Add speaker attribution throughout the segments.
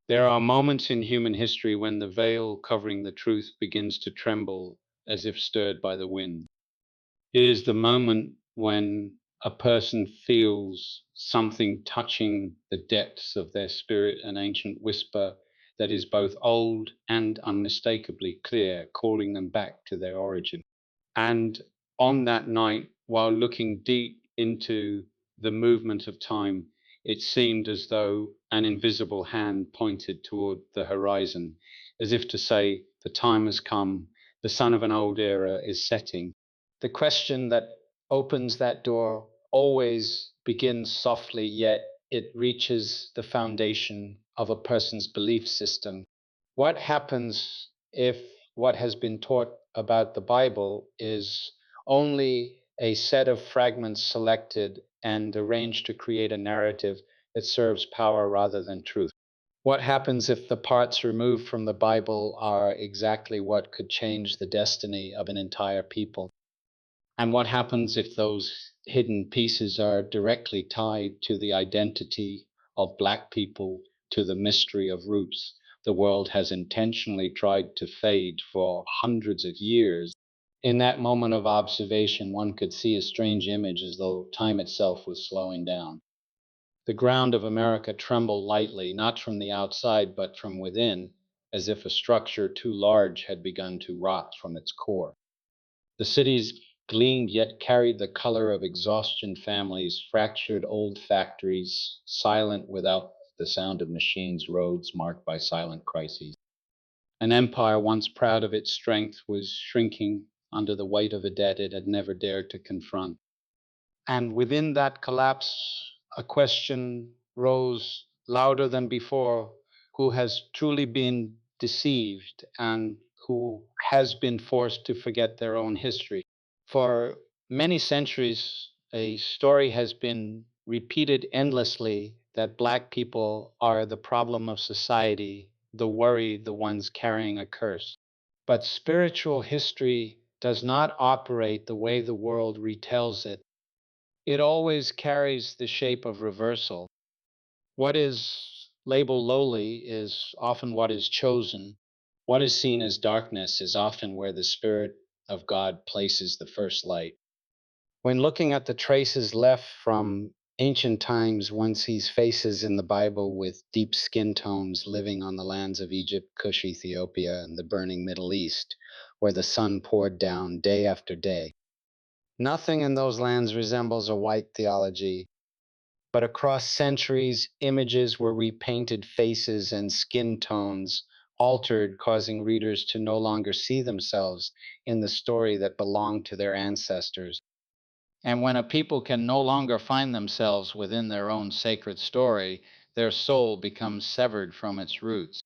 Speaker 1: There are moments in human history when the veil covering the truth begins to tremble as if stirred by the wind. It is the moment when a person feels something touching the depths of their spirit, an ancient whisper that is both old and unmistakably clear, calling them back to their origin. And on that night, while looking deep into the movement of time, it seemed as though an invisible hand pointed toward the horizon, as if to say, the time has come, the sun of an old era is setting. The question that opens that door always begins softly, yet it reaches the foundation of a person's belief system. What happens if what has been taught about the Bible is only a set of fragments selected and arranged to create a narrative that serves power rather than truth? What happens if the parts removed from the Bible are exactly what could change the destiny of an entire people? And what happens if those hidden pieces are directly tied to the identity of Black people, to the mystery of roots the world has intentionally tried to fade for hundreds of years? In that moment of observation, one could see a strange image as though time itself was slowing down. The ground of America trembled lightly, not from the outside, but from within, as if a structure too large had begun to rot from its core. The cities gleamed yet carried the color of exhaustion families, fractured old factories, silent without the sound of machines, roads marked by silent crises. An empire once proud of its strength was shrinking under the weight of a debt it had never dared to confront. And within that collapse, a question rose louder than before: who has truly been deceived and who has been forced to forget their own history? For many centuries, a story has been repeated endlessly that Black people are the problem of society, the worry, the ones carrying a curse. But spiritual history does not operate the way the world retells it. It always carries the shape of reversal. What is labeled lowly is often what is chosen. What is seen as darkness is often where the Spirit of God places the first light. When looking at the traces left from ancient times, one sees faces in the Bible with deep skin tones living on the lands of Egypt, Kush, Ethiopia, and the burning Middle East, where the sun poured down day after day. Nothing in those lands resembles a white theology, but across centuries, images were repainted, faces and skin tones altered, causing readers to no longer see themselves in the story that belonged to their ancestors. And when a people can no longer find themselves within their own sacred story, their soul becomes severed from its roots.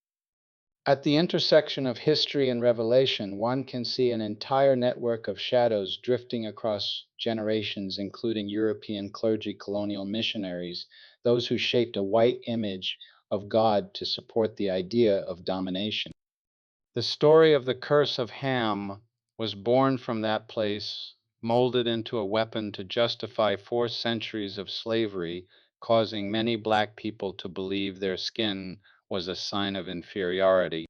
Speaker 1: At the intersection of history and revelation, one can see an entire network of shadows drifting across generations, including European clergy, colonial missionaries, those who shaped a white image of God to support the idea of domination. The story of the curse of Ham was born from that place, molded into a weapon to justify 4 centuries of slavery, causing many Black people to believe their skin was a sign of inferiority.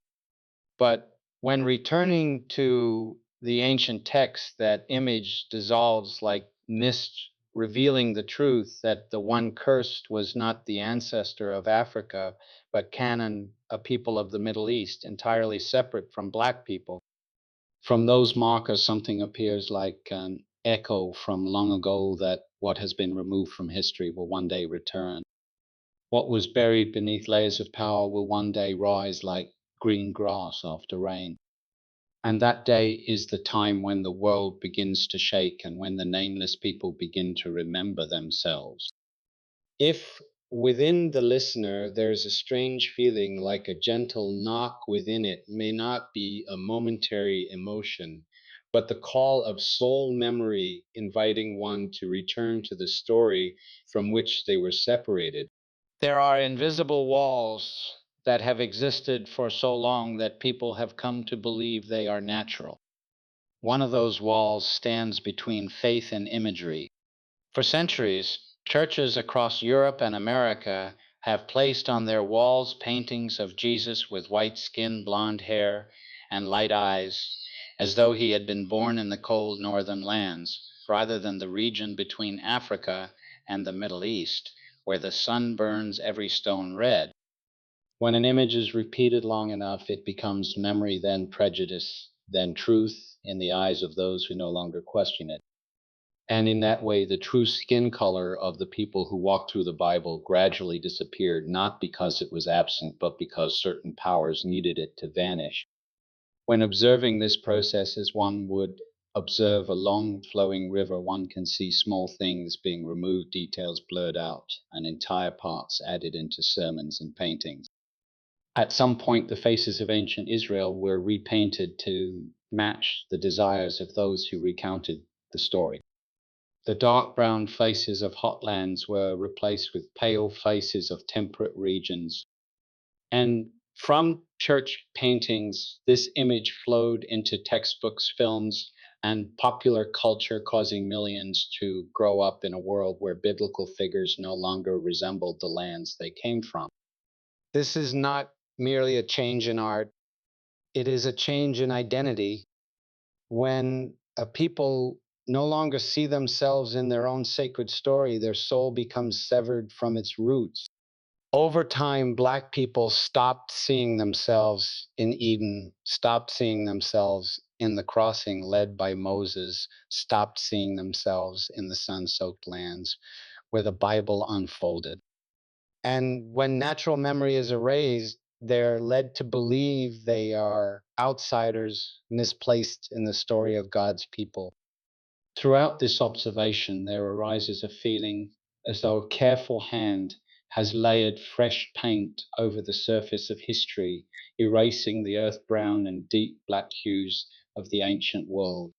Speaker 1: But when returning to the ancient text, that image dissolves like mist, revealing the truth that the one cursed was not the ancestor of Africa, but Canaan, a people of the Middle East, entirely separate from Black people. From those markers, something appears like an echo from long ago that what has been removed from history will one day return. What was buried beneath layers of power will one day rise like green grass after rain. And that day is the time when the world begins to shake and when the nameless people begin to remember themselves. If within the listener there's a strange feeling like a gentle knock within, it may not be a momentary emotion, but the call of soul memory inviting one to return to the story from which they were separated. There are invisible walls that have existed for so long that people have come to believe they are natural. One of those walls stands between faith and imagery. For centuries, churches across Europe and America have placed on their walls paintings of Jesus with white skin, blonde hair, and light eyes, as though he had been born in the cold northern lands, rather than the region between Africa and the Middle East, where the sun burns every stone red. When an image is repeated long enough, it becomes memory, then prejudice, then truth in the eyes of those who no longer question it. And in that way, the true skin color of the people who walked through the Bible gradually disappeared, not because it was absent, but because certain powers needed it to vanish. When observing this process as one would observe a long flowing river, one can see small things being removed, details blurred out, and entire parts added into sermons and paintings. At some point, the faces of ancient Israel were repainted to match the desires of those who recounted the story. The dark brown faces of hot lands were replaced with pale faces of temperate regions. And from church paintings, this image flowed into textbooks, films, and popular culture, causing millions to grow up in a world where biblical figures no longer resembled the lands they came from. This is not merely a change in art, it is a change in identity. When a people no longer see themselves in their own sacred story, their soul becomes severed from its roots. Over time, Black people stopped seeing themselves in Eden, stopped seeing themselves in the crossing led by Moses, stopped seeing themselves in the sun soaked lands where the Bible unfolded. And when natural memory is erased, they're led to believe they are outsiders, misplaced in the story of God's people. Throughout this observation, there arises a feeling as though a careful hand has layered fresh paint over the surface of history, erasing the earth brown and deep black hues of the ancient world.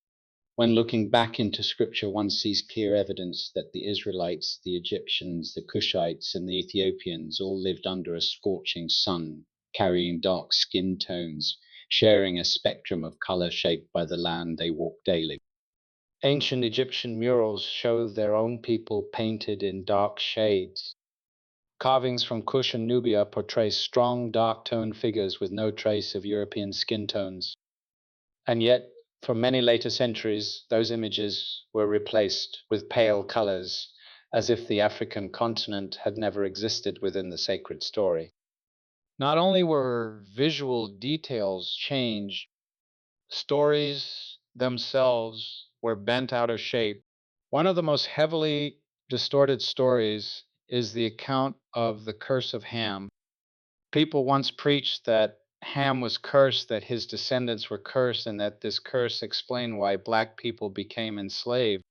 Speaker 1: When looking back into scripture, one sees clear evidence that the Israelites, the Egyptians, the Cushites, and the Ethiopians all lived under a scorching sun, carrying dark skin tones, sharing a spectrum of color shaped by the land they walked daily. Ancient Egyptian murals show their own people painted in dark shades. Carvings from Kush and Nubia portray strong, dark-toned figures with no trace of European skin tones. And yet, for many later centuries, those images were replaced with pale colors, as if the African continent had never existed within the sacred story. Not only were visual details changed, stories themselves were bent out of shape. One of the most heavily distorted stories is the account of the curse of Ham. People once preached that Ham was cursed, that his descendants were cursed, and that this curse explained why Black people became enslaved.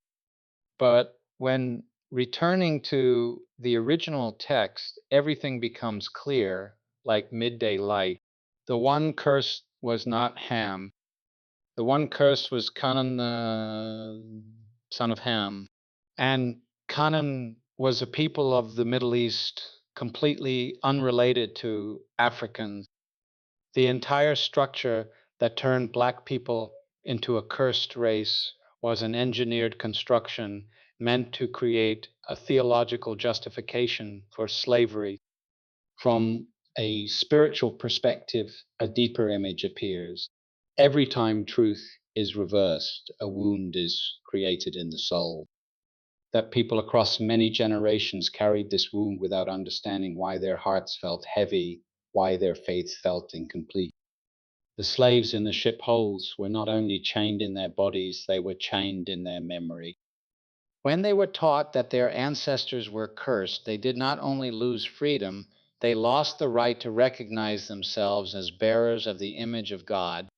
Speaker 1: But when returning to the original text, everything becomes clear, like midday light. The one curse was not Ham. The one curse was Canaan, the son of Ham. And Canaan was a people of the Middle East, completely unrelated to Africans. The entire structure that turned Black people into a cursed race was an engineered construction meant to create a theological justification for slavery. From a spiritual perspective, a deeper image appears. Every time truth is reversed, a wound is created in the soul. That people across many generations carried this wound without understanding why their hearts felt heavy, why their faith felt incomplete. The slaves in the ship holds were not only chained in their bodies, they were chained in their memory. When they were taught that their ancestors were cursed, they did not only lose freedom, they lost the right to recognize themselves as bearers of the image of God.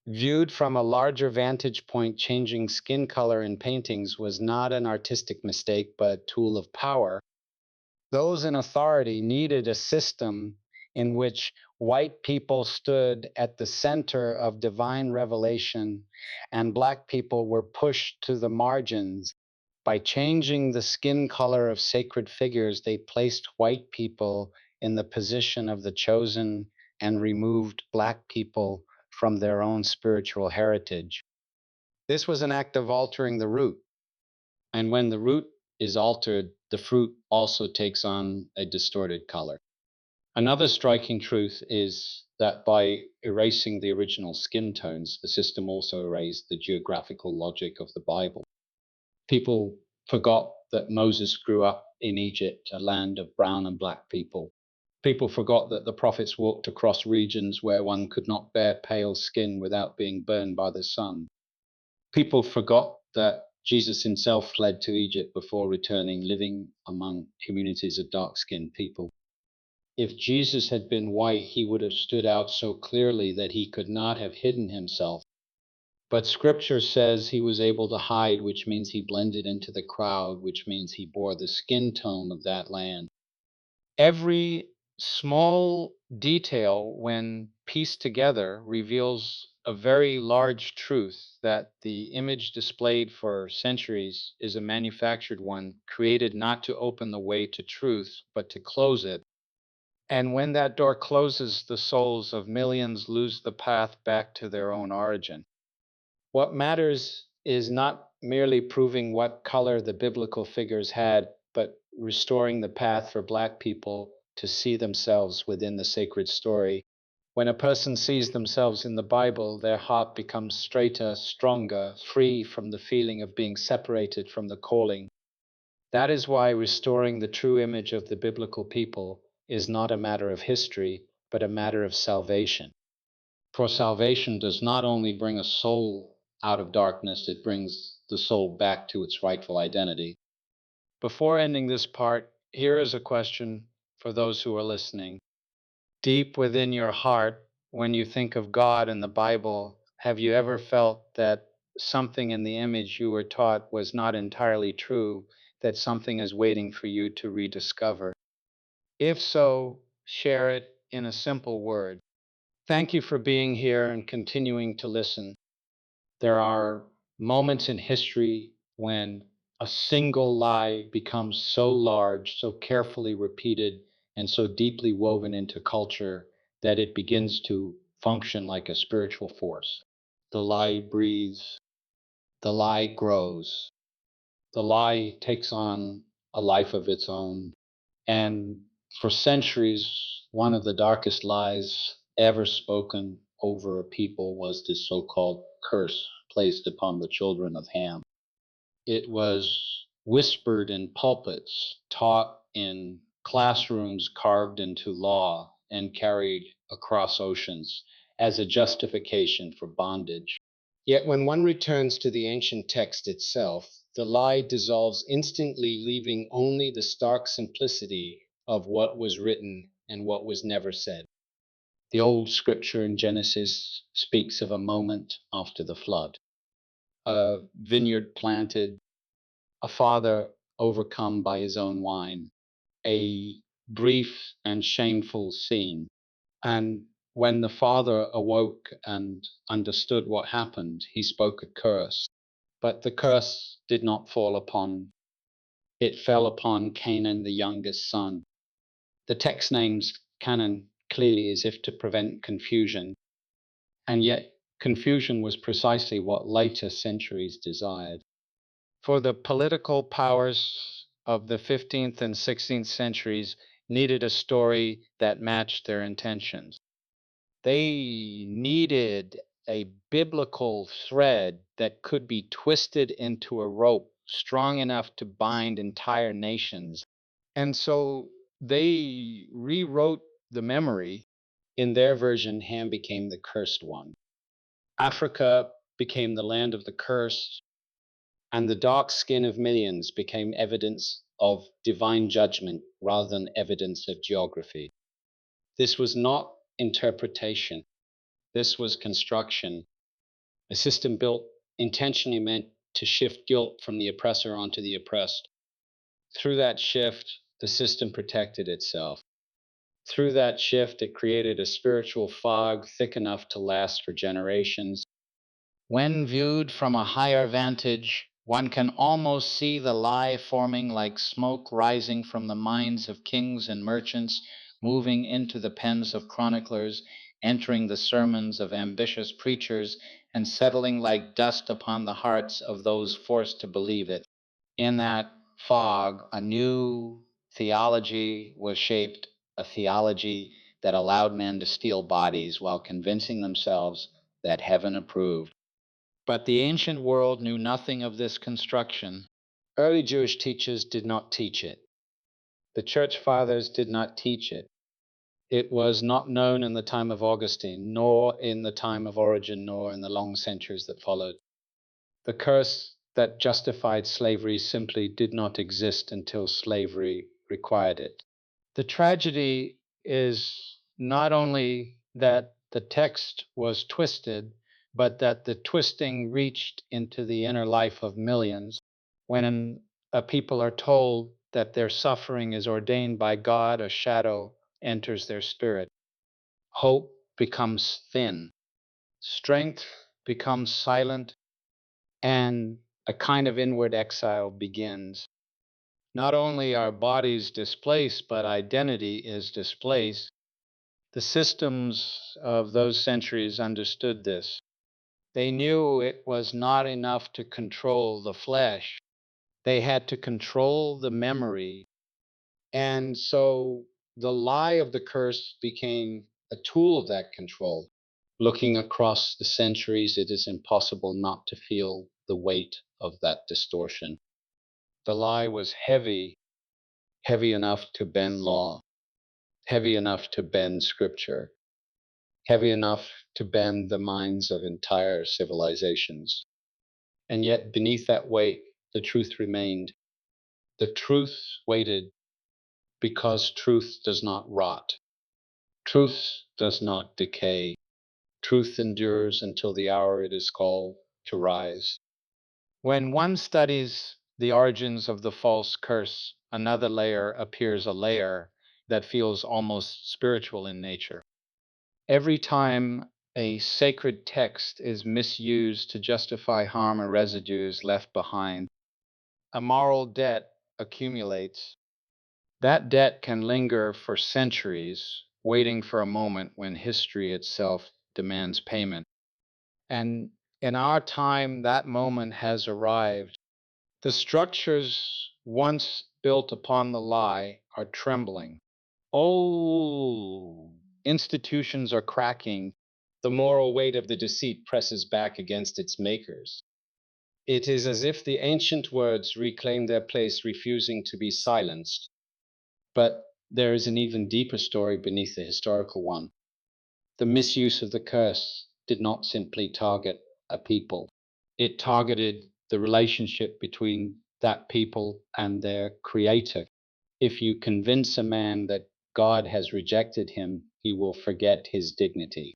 Speaker 1: Viewed from a larger vantage point, changing skin color in paintings was not an artistic mistake, but a tool of power. Those in authority needed a system in which white people stood at the center of divine revelation and Black people were pushed to the margins. By changing the skin color of sacred figures, they placed white people in the position of the chosen and removed Black people from their own spiritual heritage. This was an act of altering the root. And when the root is altered, the fruit also takes on a distorted color. Another striking truth is that by erasing the original skin tones, the system also erased the geographical logic of the Bible. People forgot that Moses grew up in Egypt, a land of brown and black people. People forgot that the prophets walked across regions where one could not bear pale skin without being burned by the sun. People forgot that Jesus himself fled to Egypt before returning, living among communities of dark skinned people. If Jesus had been white, he would have stood out so clearly that he could not have hidden himself. But scripture says he was able to hide, which means he blended into the crowd, which means he bore the skin tone of that land. Every small detail, when pieced together, reveals a very large truth that the image displayed for centuries is a manufactured one, created not to open the way to truth, but to close it. And when that door closes, the souls of millions lose the path back to their own origin. What matters is not merely proving what color the biblical figures had, but restoring the path for Black people to see themselves within the sacred story. When a person sees themselves in the Bible, their heart becomes straighter, stronger, free from the feeling of being separated from the calling. That is why restoring the true image of the biblical people is not a matter of history, but a matter of salvation. For salvation does not only bring a soul out of darkness, it brings the soul back to its rightful identity. Before ending this part, here is a question for those who are listening. Deep within your heart, when you think of God and the Bible, have you ever felt that something in the image you were taught was not entirely true, that something is waiting for you to rediscover? If so, share it in a simple word. Thank you for being here and continuing to listen. There are moments in history when a single lie becomes so large, so carefully repeated, and so deeply woven into culture that it begins to function like a spiritual force. The lie breathes, the lie grows, the lie takes on a life of its own. And for centuries, one of the darkest lies ever spoken over a people was this so called curse placed upon the children of Ham. It was whispered in pulpits, taught in classrooms carved into law, and carried across oceans as a justification for bondage. Yet when one returns to the ancient text itself, the lie dissolves instantly, leaving only the stark simplicity of what was written and what was never said. The old scripture in Genesis speaks of a moment after the flood, a vineyard planted, a father overcome by his own wine, a brief and shameful scene. And when the father awoke and understood what happened, he spoke a curse. But the curse did not fall upon, it fell upon Canaan, the youngest son. The text names Canaan clearly as if to prevent confusion, and yet confusion was precisely what later centuries desired. For the political powers of the 15th and 16th centuries needed a story that matched their intentions. They needed a biblical thread that could be twisted into a rope strong enough to bind entire nations. And so they rewrote the memory. In their version, Ham became the cursed one. Africa became the land of the cursed, and the dark skin of millions became evidence of divine judgment rather than evidence of geography. This was not interpretation. This was construction, a system built intentionally meant to shift guilt from the oppressor onto the oppressed. Through that shift, the system protected itself. Through that shift, it created a spiritual fog thick enough to last for generations. When viewed from a higher vantage, one can almost see the lie forming like smoke rising from the minds of kings and merchants, moving into the pens of chroniclers, entering the sermons of ambitious preachers, and settling like dust upon the hearts of those forced to believe it. In that fog, a new theology was shaped, a theology that allowed men to steal bodies while convincing themselves that heaven approved. But the ancient world knew nothing of this construction. Early Jewish teachers did not teach it. The church fathers did not teach it. It was not known in the time of Augustine, nor in the time of Origen, nor in the long centuries that followed. The curse that justified slavery simply did not exist until slavery required it. The tragedy is not only that the text was twisted, but that the twisting reached into the inner life of millions. When a people are told that their suffering is ordained by God, a shadow enters their spirit. Hope becomes thin, strength becomes silent, and a kind of inward exile begins. Not only are bodies displaced, but identity is displaced. The systems of those centuries understood this. They knew it was not enough to control the flesh, they had to control the memory. And so the lie of the curse became a tool of that control. Looking across the centuries, it is impossible not to feel the weight of that distortion. The lie was heavy, heavy enough to bend law, heavy enough to bend scripture, heavy enough to bend the minds of entire civilizations. And yet, beneath that weight, the truth remained. The truth waited because truth does not rot. Truth does not decay. Truth endures until the hour it is called to rise. When one studies the origins of the false curse, another layer appears, a layer that feels almost spiritual in nature. Every time a sacred text is misused to justify harm or residues left behind, a moral debt accumulates. That debt can linger for centuries, waiting for a moment when history itself demands payment. And in our time, that moment has arrived. The structures once built upon the lie are trembling. Oh, institutions are cracking. The moral weight of the deceit presses back against its makers. It is as if the ancient words reclaim their place, refusing to be silenced. But there is an even deeper story beneath the historical one. The misuse of the curse did not simply target a people, it targeted the relationship between that people and their creator. If you convince a man that God has rejected him, he will forget his dignity.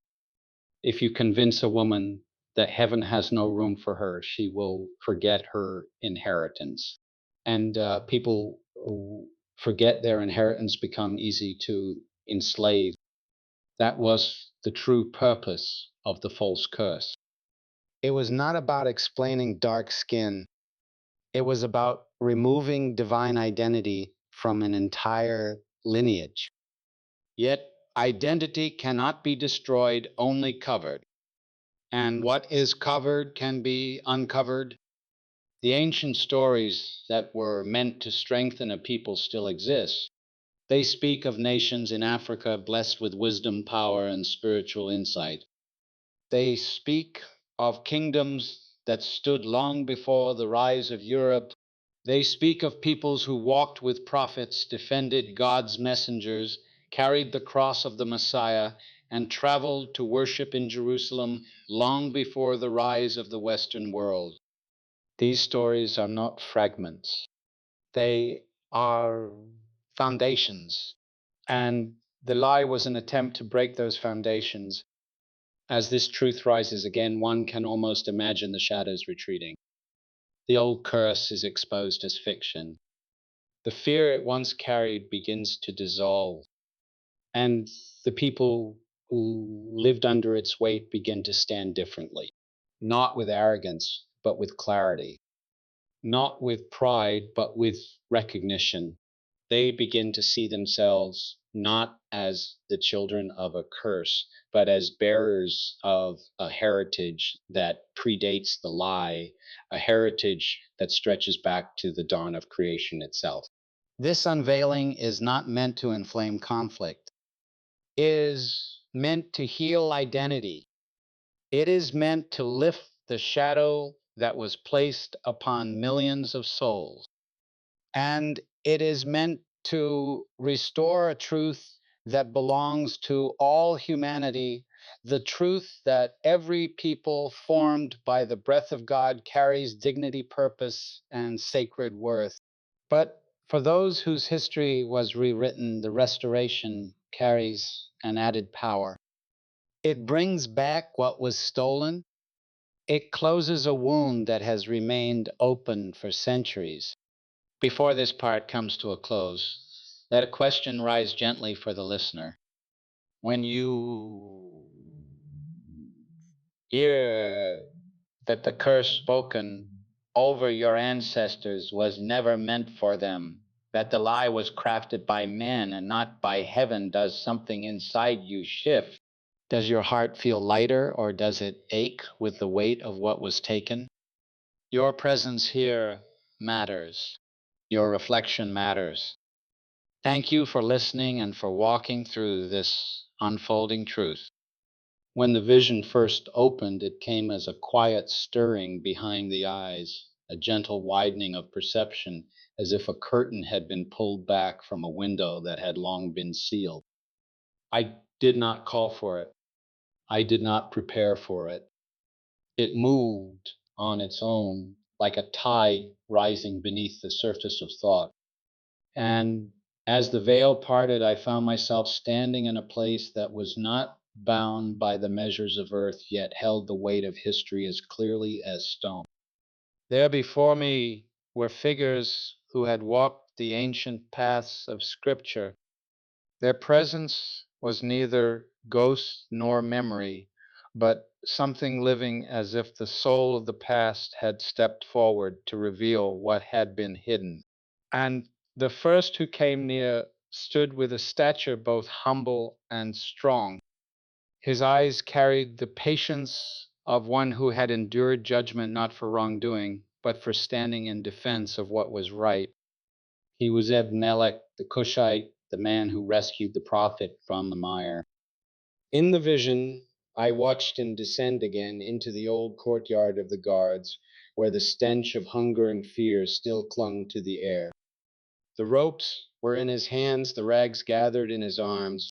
Speaker 1: If you convince a woman that heaven has no room for her, she will forget her inheritance. And people who forget their inheritance become easy to enslave. That was the true purpose of the false curse. It was not about explaining dark skin, it was about removing divine identity from an entire lineage. Yet, identity cannot be destroyed, only covered. And what is covered can be uncovered. The ancient stories that were meant to strengthen a people still exist. They speak of nations in Africa blessed with wisdom, power, and spiritual insight. They speak of kingdoms that stood long before the rise of Europe. They speak of peoples who walked with prophets, defended God's messengers, carried the cross of the Messiah, and traveled to worship in Jerusalem long before the rise of the Western world. These stories are not fragments, they are foundations. And the lie was an attempt to break those foundations. As this truth rises again, one can almost imagine the shadows retreating. The old curse is exposed as fiction. The fear it once carried begins to dissolve, and the people who lived under its weight begin to stand differently, not with arrogance, but with clarity, not with pride, but with recognition. They begin to see themselves not as the children of a curse, but as bearers of a heritage that predates the lie, a heritage that stretches back to the dawn of creation itself. This unveiling is not meant to inflame conflict. It is meant to heal identity. It is meant to lift the shadow that was placed upon millions of souls. And it is meant to restore a truth that belongs to all humanity, the truth that every people formed by the breath of God carries dignity, purpose, and sacred worth. But for those whose history was rewritten, the restoration carries an added power. It brings back what was stolen. It closes a wound that has remained open for centuries. Before this part comes to a close, let a question rise gently for the listener. When you hear that the curse spoken over your ancestors was never meant for them, that the lie was crafted by men and not by heaven, does something inside you shift? Does your heart feel lighter, or does it ache with the weight of what was taken? Your presence here matters. Your reflection matters. Thank you for listening and for walking through this unfolding truth. When the vision first opened, it came as a quiet stirring behind the eyes, a gentle widening of perception, as if a curtain had been pulled back from a window that had long been sealed. I did not call for it. I did not prepare for it. It moved on its own, like a tide rising beneath the surface of thought. And as the veil parted, I found myself standing in a place that was not bound by the measures of earth, yet held the weight of history as clearly as stone. There before me were figures who had walked the ancient paths of Scripture. Their presence was neither ghost nor memory, but something living, as if the soul of the past had stepped forward to reveal what had been hidden. And the first who came near stood with a stature both humble and strong. His eyes carried the patience of one who had endured judgment not for wrongdoing, but for standing in defense of what was right. He was Ebmelech, the Cushite, the man who rescued the prophet from the mire. In the vision, I watched him descend again into the old courtyard of the guards, where the stench of hunger and fear still clung to the air. The ropes were in his hands, the rags gathered in his arms.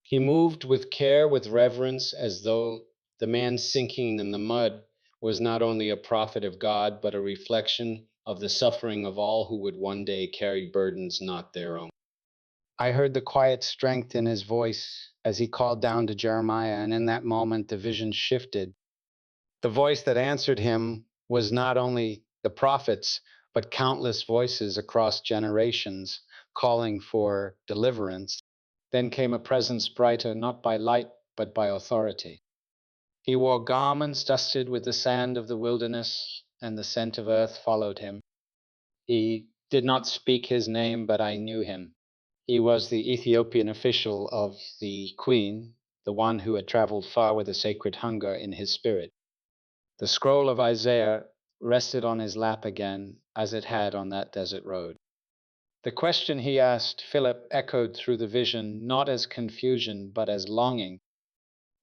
Speaker 1: He moved with care, with reverence, as though the man sinking in the mud was not only a prophet of God, but a reflection of the suffering of all who would one day carry burdens not their own. I heard the quiet strength in his voice as he called down to Jeremiah, and in that moment the vision shifted. The voice that answered him was not only the prophets, but countless voices across generations calling for deliverance. Then came a presence brighter, not by light, but by authority. He wore garments dusted with the sand of the wilderness, and the scent of earth followed him. He did not speak his name, but I knew him. He was the Ethiopian official of the queen, the one who had traveled far with a sacred hunger in his spirit. The scroll of Isaiah rested on his lap again, as it had on that desert road. The question he asked Philip echoed through the vision, not as confusion, but as longing.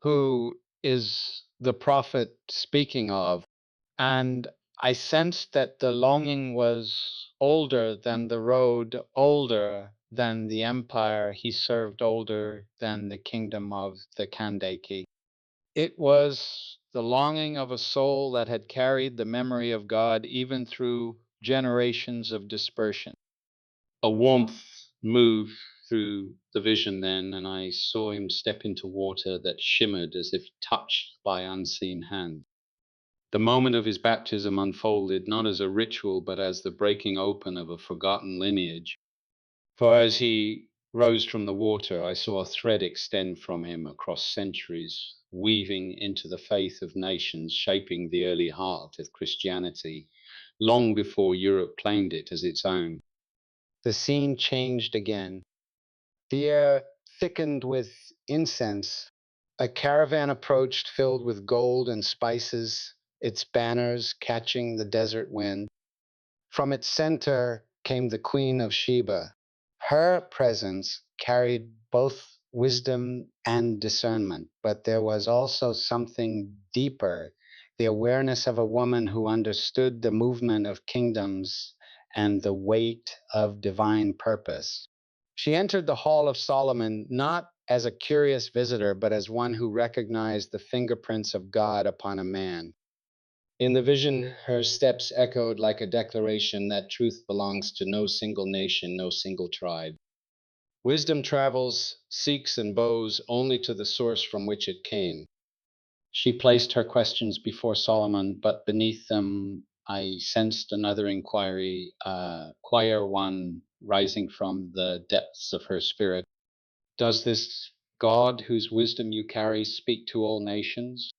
Speaker 1: Who is the prophet speaking of? And I sensed that the longing was older than the road, older than the empire he served, older than the kingdom of the Kandake. It was the longing of a soul that had carried the memory of God even through generations of dispersion. A warmth moved through the vision then, and I saw him step into water that shimmered as if touched by unseen hands. The moment of his baptism unfolded not as a ritual, but as the breaking open of a forgotten lineage. For as he rose from the water, I saw a thread extend from him across centuries, weaving into the faith of nations, shaping the early heart of Christianity, long before Europe claimed it as its own. The scene changed again. The air thickened with incense. A caravan approached filled with gold and spices, its banners catching the desert wind. From its center came the Queen of Sheba. Her presence carried both wisdom and discernment, but there was also something deeper, the awareness of a woman who understood the movement of kingdoms and the weight of divine purpose. She entered the Hall of Solomon not as a curious visitor, but as one who recognized the fingerprints of God upon a man. In the vision, her steps echoed like a declaration that truth belongs to no single nation, no single tribe. Wisdom travels, seeks, and bows only to the source from which it came. She placed her questions before Solomon, but beneath them I sensed another inquiry, a quieter one rising from the depths of her spirit. Does this God whose wisdom you carry speak to all nations?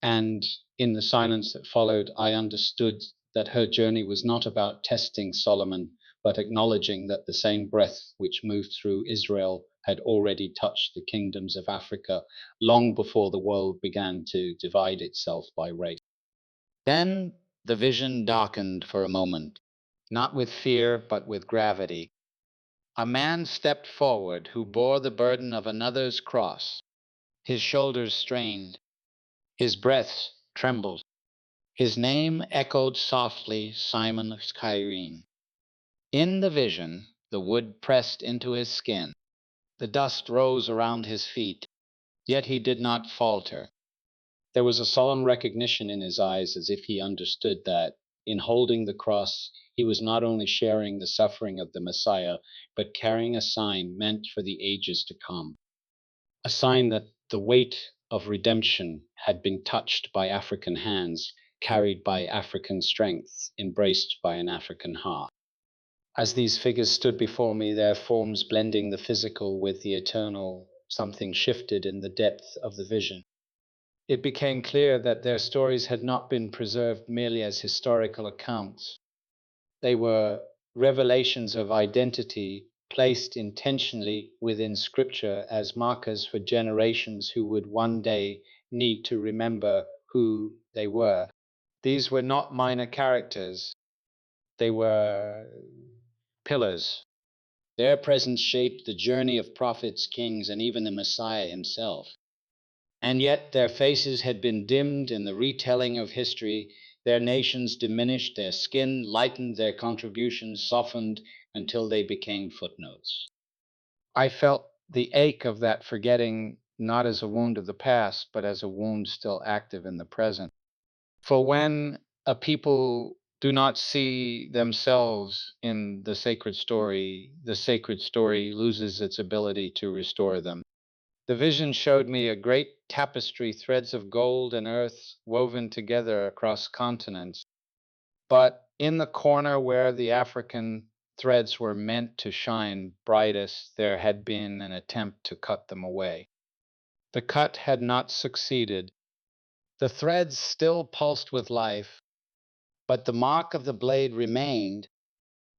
Speaker 1: And in the silence that followed, I understood that her journey was not about testing Solomon, but acknowledging that the same breath which moved through Israel had already touched the kingdoms of Africa long before the world began to divide itself by race. Then the vision darkened for a moment, not with fear, but with gravity. A man stepped forward who bore the burden of another's cross. His shoulders strained, his breath trembled. His name echoed softly, Simon of Cyrene. In the vision, the wood pressed into his skin. The dust rose around his feet, yet he did not falter. There was a solemn recognition in his eyes, as if he understood that, in holding the cross, he was not only sharing the suffering of the Messiah, but carrying a sign meant for the ages to come. A sign that the weight of redemption had been touched by African hands, carried by African strength, embraced by an African heart. As these figures stood before me, their forms blending the physical with the eternal, something shifted in the depth of the vision. It became clear that their stories had not been preserved merely as historical accounts. They were revelations of identity placed intentionally within Scripture as markers for generations who would one day need to remember who they were. These were not minor characters, they were pillars. Their presence shaped the journey of prophets, kings, and even the Messiah himself. And yet their faces had been dimmed in the retelling of history, their nations diminished, their skin lightened, their contributions softened until they became footnotes. I felt the ache of that forgetting not as a wound of the past, but as a wound still active in the present. For when a people do not see themselves in the sacred story loses its ability to restore them. The vision showed me a great tapestry, threads of gold and earth woven together across continents. But in the corner where the African threads were meant to shine brightest, there had been an attempt to cut them away. The cut had not succeeded. The threads still pulsed with life, but the mark of the blade remained.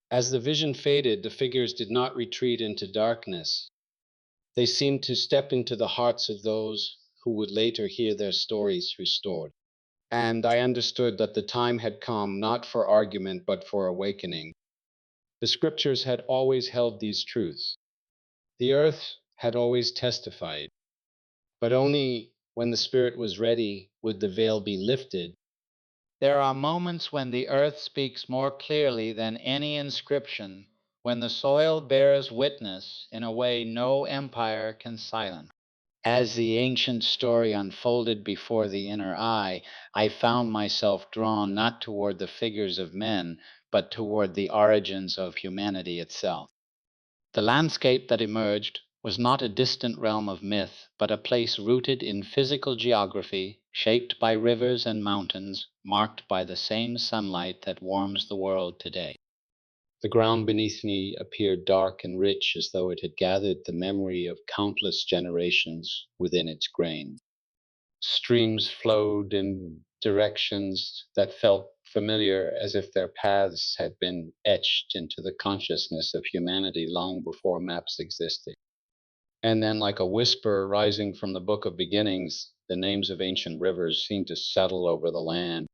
Speaker 1: As the vision faded, the figures did not retreat into darkness. They seemed to step into the hearts of those who would later hear their stories restored. And I understood that the time had come not for argument but for awakening. The scriptures had always held these truths. The earth had always testified, but only when the Spirit was ready would the veil be lifted. There are moments when the earth speaks more clearly than any inscription, when the soil bears witness in a way no empire can silence. As the ancient story unfolded before the inner eye, I found myself drawn not toward the figures of men, but toward the origins of humanity itself. The landscape that emerged was not a distant realm of myth, but a place rooted in physical geography, shaped by rivers and mountains, marked by the same sunlight that warms the world today. The ground beneath me appeared dark and rich, as though it had gathered the memory of countless generations within its grain. Streams flowed in directions that felt familiar, as if their paths had been etched into the consciousness of humanity long before maps existed. And then, like a whisper rising from the book of beginnings, the names of ancient rivers seemed to settle over the land.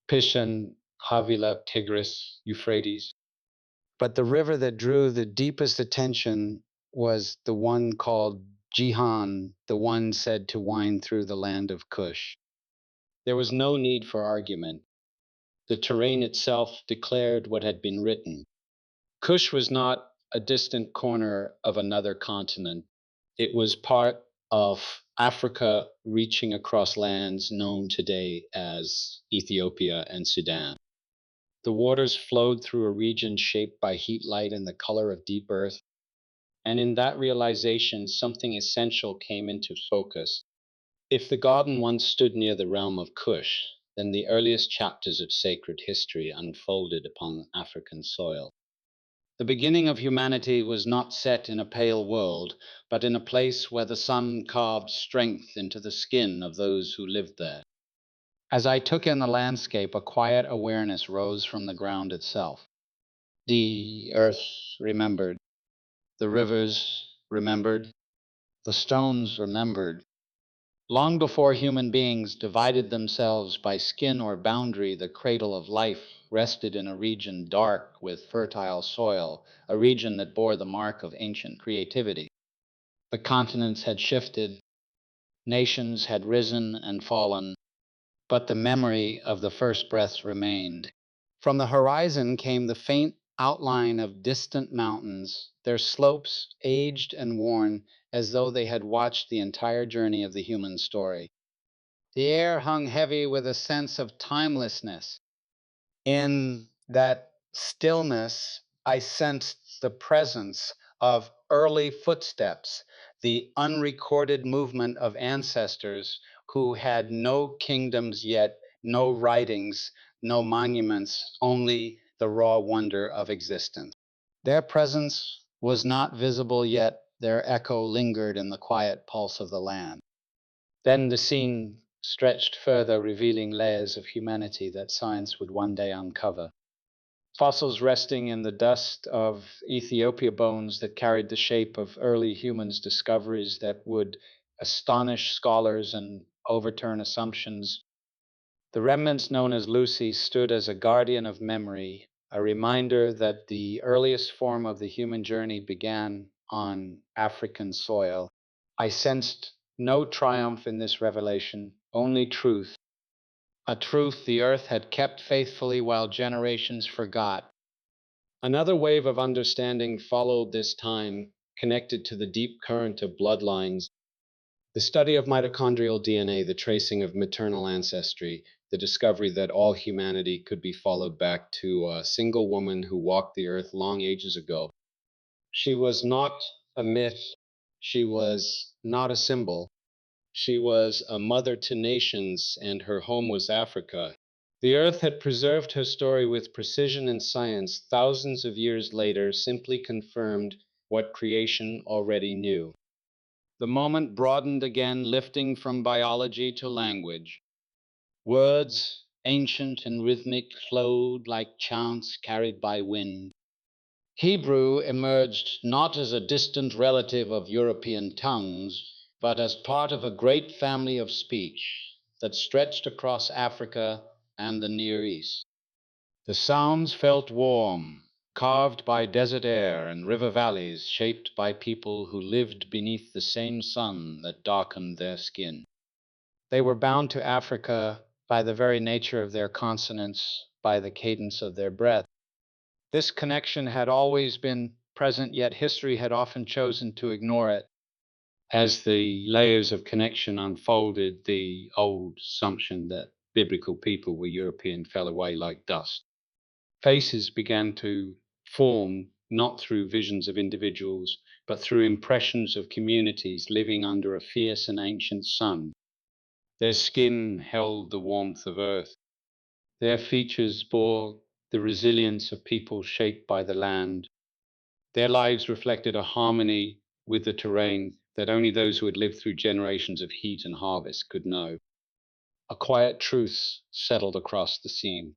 Speaker 1: Pishon, Havilah, Tigris, Euphrates. But the river that drew the deepest attention was the one called Jihan, the one said to wind through the land of Kush. There was no need for argument. The terrain itself declared what had been written. Kush was not a distant corner of another continent. It was part of Africa reaching across lands known today as Ethiopia and Sudan. The waters flowed through a region shaped by heat, light, and the color of deep earth. And in that realization, something essential came into focus. If the garden once stood near the realm of Kush, then the earliest chapters of sacred history unfolded upon African soil. The beginning of humanity was not set in a pale world, but in a place where the sun carved strength into the skin of those who lived there. As I took in the landscape, a quiet awareness rose from the ground itself. The earth remembered, the rivers remembered, the stones remembered. Long before human beings divided themselves by skin or boundary, the cradle of life rested in a region dark with fertile soil, a region that bore the mark of ancient creativity. The continents had shifted, nations had risen and fallen, but the memory of the first breaths remained. From the horizon came the faint outline of distant mountains, their slopes aged and worn as though they had watched the entire journey of the human story. The air hung heavy with a sense of timelessness. In that stillness, I sensed the presence of early footsteps, the unrecorded movement of ancestors who had no kingdoms yet, no writings, no monuments, only the raw wonder of existence. Their presence was not visible yet, their echo lingered in the quiet pulse of the land. Then the scene stretched further, revealing layers of humanity that science would one day uncover. Fossils resting in the dust of Ethiopia bones that carried the shape of early humans' discoveries that would astonish scholars and overturn assumptions. The remnants known as Lucy stood as a guardian of memory, a reminder that the earliest form of the human journey began on African soil. I sensed no triumph in this revelation, only truth, a truth the earth had kept faithfully while generations forgot. Another wave of understanding followed this time, connected to the deep current of bloodlines. The study of mitochondrial DNA, the tracing of maternal ancestry, the discovery that all humanity could be followed back to a single woman who walked the earth long ages ago. She was not a myth. She was not a symbol. She was a mother to nations, and her home was Africa. The earth had preserved her story with precision, and science, thousands of years later, simply confirmed what creation already knew. The moment broadened again, lifting from biology to language. Words, ancient and rhythmic, flowed like chants carried by wind. Hebrew emerged not as a distant relative of European tongues, but as part of a great family of speech that stretched across Africa and the Near East. The sounds felt warm, carved by desert air and river valleys shaped by people who lived beneath the same sun that darkened their skin. They were bound to Africa by the very nature of their consonants, by the cadence of their breath. This connection had always been present, yet history had often chosen to ignore it. As the layers of connection unfolded, the old assumption that biblical people were European fell away like dust. Faces began to form not through visions of individuals, but through impressions of communities living under a fierce and ancient sun. Their skin held the warmth of earth. Their features bore the resilience of people shaped by the land. Their lives reflected a harmony with the terrain that only those who had lived through generations of heat and harvest could know. A quiet truth settled across the scene.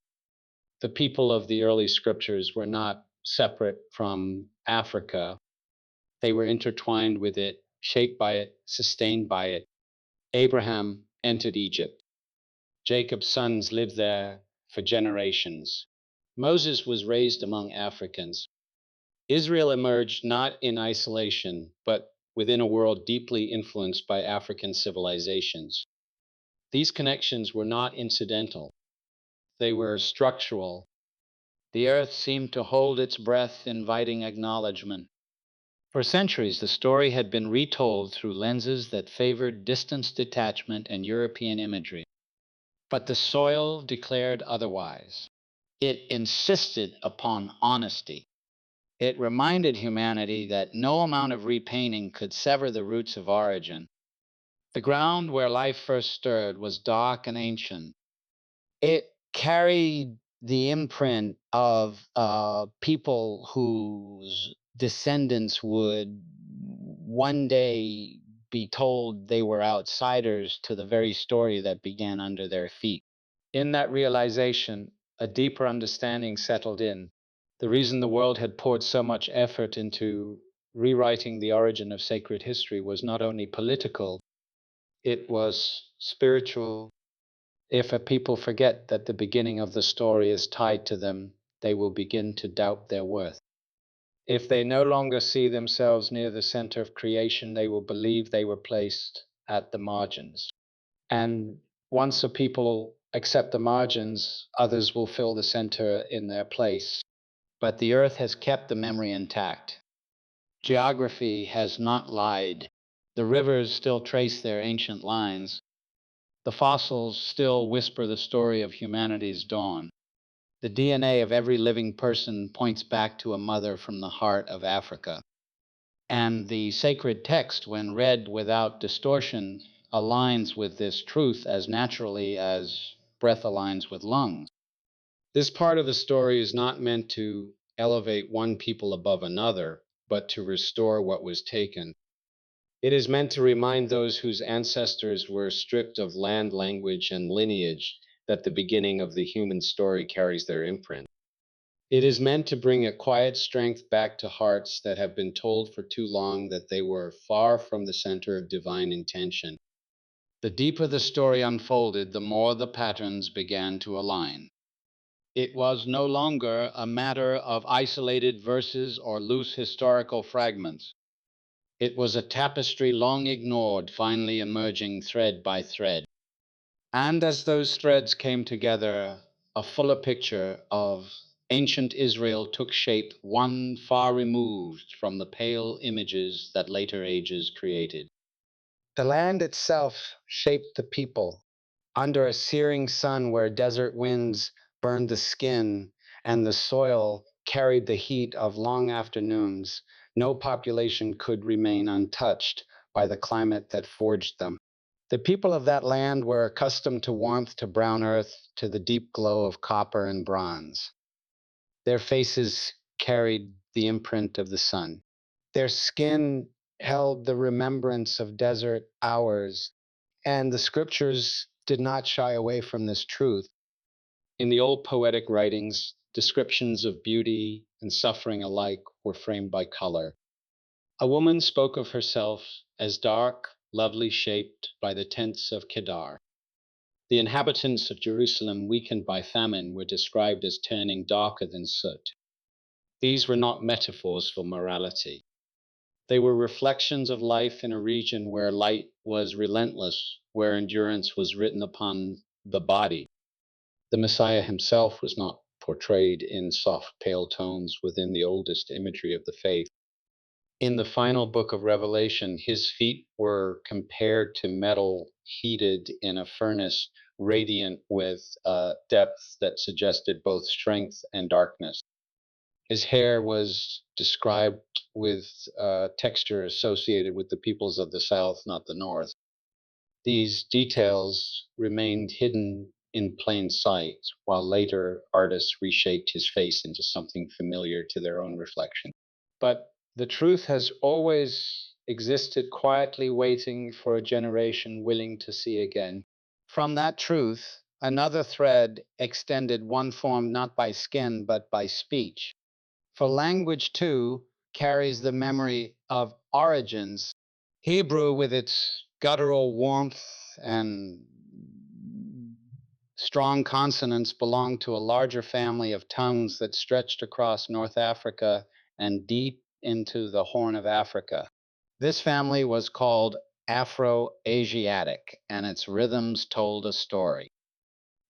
Speaker 1: The people of the early scriptures were not separate from Africa. They were intertwined with it shaped by it, sustained by it. Abraham entered Egypt. Jacob's sons lived there for generations. Moses was raised among Africans. Israel emerged not in isolation, but within a world deeply influenced by African civilizations. These connections were not incidental, they were structural. The earth seemed to hold its breath, inviting acknowledgement. For centuries, the story had been retold through lenses that favored distance detachment and European imagery. But the soil declared otherwise. It insisted upon honesty. It reminded humanity that no amount of repainting could sever the roots of origin. The ground where life first stirred was dark and ancient. It carried the imprint of people whose descendants would one day be told they were outsiders to the very story that began under their feet. In that realization, a deeper understanding settled in. The reason the world had poured so much effort into rewriting the origin of sacred history was not only political, it was spiritual. If a people forget that the beginning of the story is tied to them, they will begin to doubt their worth. If they no longer see themselves near the center of creation, they will believe they were placed at the margins. And once a people accept the margins, others will fill the center in their place. But the earth has kept the memory intact. Geography has not lied. The rivers still trace their ancient lines. The fossils still whisper the story of humanity's dawn. The DNA of every living person points back to a mother from the heart of Africa. And the sacred text, when read without distortion, aligns with this truth as naturally as breath aligns with lungs. This part of the story is not meant to elevate one people above another, but to restore what was taken. It is meant to remind those whose ancestors were stripped of land, language, and lineage that the beginning of the human story carries their imprint. It is meant to bring a quiet strength back to hearts that have been told for too long that they were far from the center of divine intention. The deeper the story unfolded, the more the patterns began to align. It was no longer a matter of isolated verses or loose historical fragments. It was a tapestry long ignored, finally emerging thread by thread. And as those threads came together, a fuller picture of ancient Israel took shape, one far removed from the pale images that later ages created. The land itself shaped the people. Under a searing sun where desert winds burned the skin and the soil carried the heat of long afternoons, no population could remain untouched by the climate that forged them. The people of that land were accustomed to warmth, to brown earth, to the deep glow of copper and bronze. Their faces carried the imprint of the sun. Their skin held the remembrance of desert hours, and the scriptures did not shy away from this truth. In the old poetic writings, descriptions of beauty and suffering alike were framed by color. A woman spoke of herself as dark, lovely shaped by the tents of Kedar. The inhabitants of Jerusalem, weakened by famine, were described as turning darker than soot. These were not metaphors for morality. They were reflections of life in a region where light was relentless, where endurance was written upon the body. The Messiah himself was not portrayed in soft, pale tones within the oldest imagery of the faith. In the final book of Revelation, his feet were compared to metal heated in a furnace, radiant with depths that suggested both strength and darkness. His hair was described with texture associated with the peoples of the South, not the North. These details remained hidden in plain sight, while later artists reshaped his face into something familiar to their own reflection. But the truth has always existed quietly, waiting for a generation willing to see again. From that truth, another thread extended, one formed not by skin, but by speech. For language, too, carries the memory of origins. Hebrew, with its guttural warmth and strong consonants, belonged to a larger family of tongues that stretched across North Africa and deep into the Horn of Africa. This family was called Afro-Asiatic, and its rhythms told a story.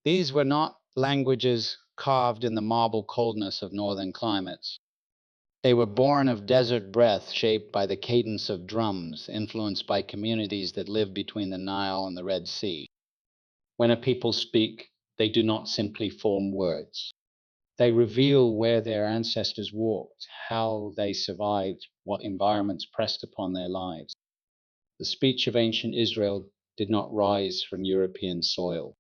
Speaker 1: These were not languages carved in the marble coldness of northern climates. They were born of desert breath shaped by the cadence of drums, influenced by communities that lived between the Nile and the Red Sea. When a people speak, they do not simply form words. They reveal where their ancestors walked, how they survived, what environments pressed upon their lives. The speech of ancient Israel did not rise from European soil.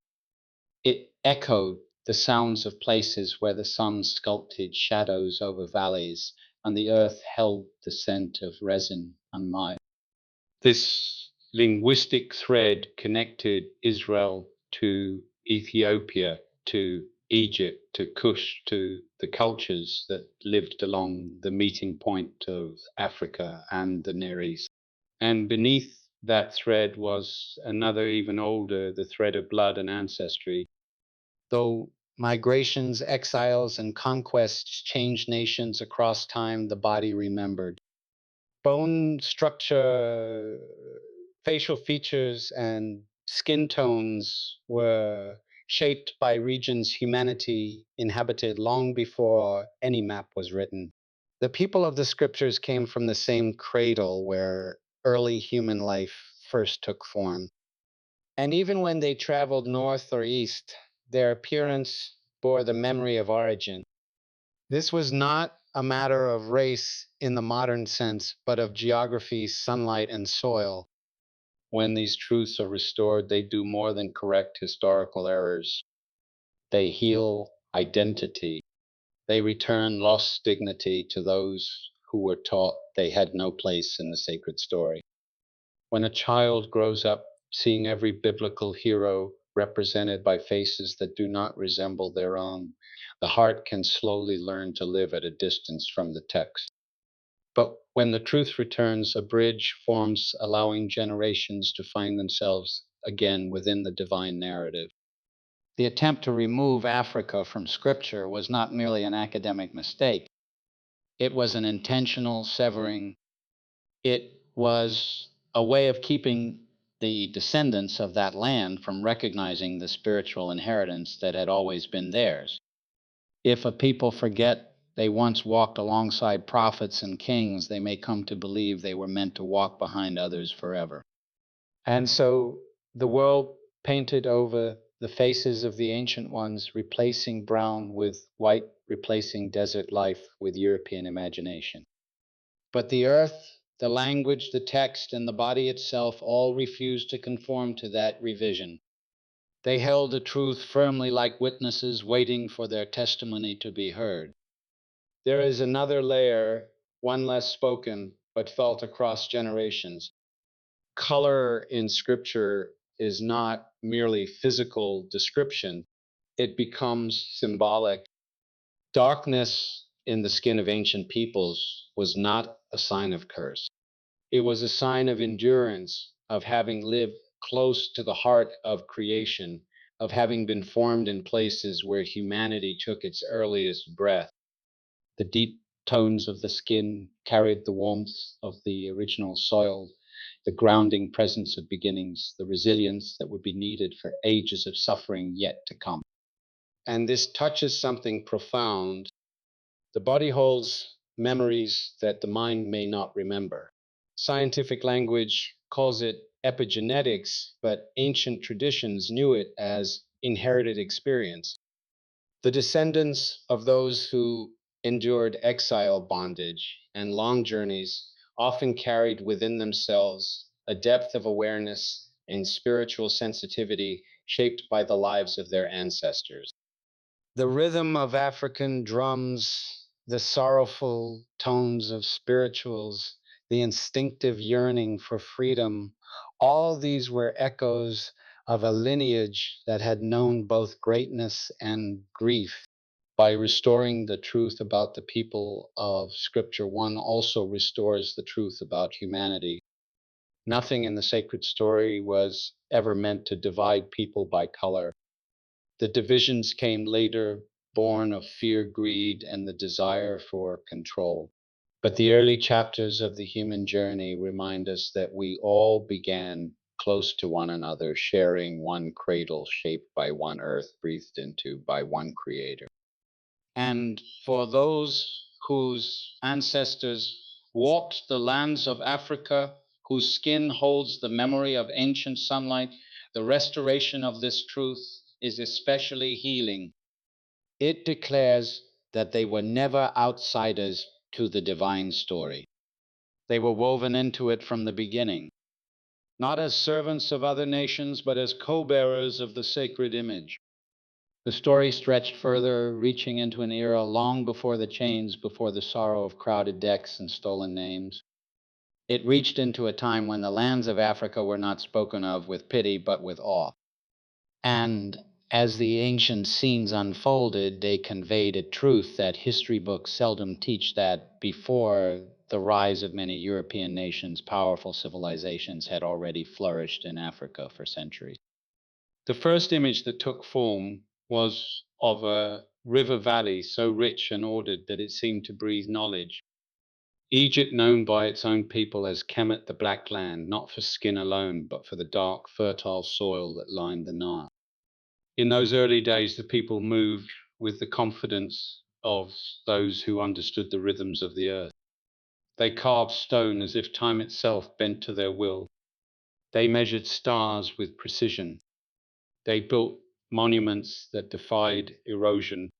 Speaker 1: It echoed the sounds of places where the sun sculpted shadows over valleys and the earth held the scent of resin and mire. This linguistic thread connected Israel to Ethiopia, to Egypt, to Kush, to the cultures that lived along the meeting point of Africa and the Near East. And beneath that thread was another, even older, the thread of blood and ancestry. Though migrations, exiles, and conquests changed nations across time, the body remembered. Bone structure, facial features, and skin tones were shaped by regions humanity inhabited long before any map was written. The people of the scriptures came from the same cradle where early human life first took form. And even when they traveled north or east, their appearance bore the memory of origin. This was not a matter of race in the modern sense, but of geography, sunlight, and soil. When these truths are restored, they do more than correct historical errors. They heal identity. They return lost dignity to those who were taught they had no place in the sacred story. When a child grows up seeing every biblical hero represented by faces that do not resemble their own, the heart can slowly learn to live at a distance from the text. But when the truth returns, a bridge forms, allowing generations to find themselves again within the divine narrative. The attempt to remove Africa from Scripture was not merely an academic mistake, it was an intentional severing. It was a way of keeping the descendants of that land from recognizing the spiritual inheritance that had always been theirs. If a people forget they once walked alongside prophets and kings, they may come to believe they were meant to walk behind others forever. And so the world painted over the faces of the ancient ones, replacing brown with white, replacing desert life with European imagination. But the earth, the language, the text, and the body itself all refused to conform to that revision. They held the truth firmly like witnesses waiting for their testimony to be heard. There is another layer, one less spoken, but felt across generations. Color in scripture is not merely physical description, it becomes symbolic. Darkness in the skin of ancient peoples was not a sign of curse. It was a sign of endurance, of having lived close to the heart of creation, of having been formed in places where humanity took its earliest breath. The deep tones of the skin carried the warmth of the original soil, the grounding presence of beginnings, the resilience that would be needed for ages of suffering yet to come. And this touches something profound. The body holds memories that the mind may not remember. Scientific language calls it epigenetics, but ancient traditions knew it as inherited experience. The descendants of those who endured exile, bondage, and long journeys often carried within themselves a depth of awareness and spiritual sensitivity shaped by the lives of their ancestors. The rhythm of African drums, the sorrowful tones of spirituals, the instinctive yearning for freedom, all these were echoes of a lineage that had known both greatness and grief. By restoring the truth about the people of Scripture, one also restores the truth about humanity. Nothing in the sacred story was ever meant to divide people by color. The divisions came later, born of fear, greed, and the desire for control. But the early chapters of the human journey remind us that we all began close to one another, sharing one cradle shaped by one earth, breathed into by one creator. And for those whose ancestors walked the lands of Africa, whose skin holds the memory of ancient sunlight, the restoration of this truth is especially healing. It declares that they were never outsiders to the divine story. They were woven into it from the beginning, not as servants of other nations, but as co bearers of the sacred image. The story stretched further, reaching into an era long before the chains, before the sorrow of crowded decks and stolen names. It reached into a time when the lands of Africa were not spoken of with pity, but with awe. And as the ancient scenes unfolded, they conveyed a truth that history books seldom teach, that before the rise of many European nations, powerful civilizations had already flourished in Africa for centuries. The first image that took form was of a river valley so rich and ordered that it seemed to breathe knowledge. Egypt, known by its own people as Kemet, the Black Land, not for skin alone, but for the dark, fertile soil that lined the Nile. In those early days, the people moved with the confidence of those who understood the rhythms of the earth. They carved stone as if time itself bent to their will. They measured stars with precision. They built monuments that defied erosion,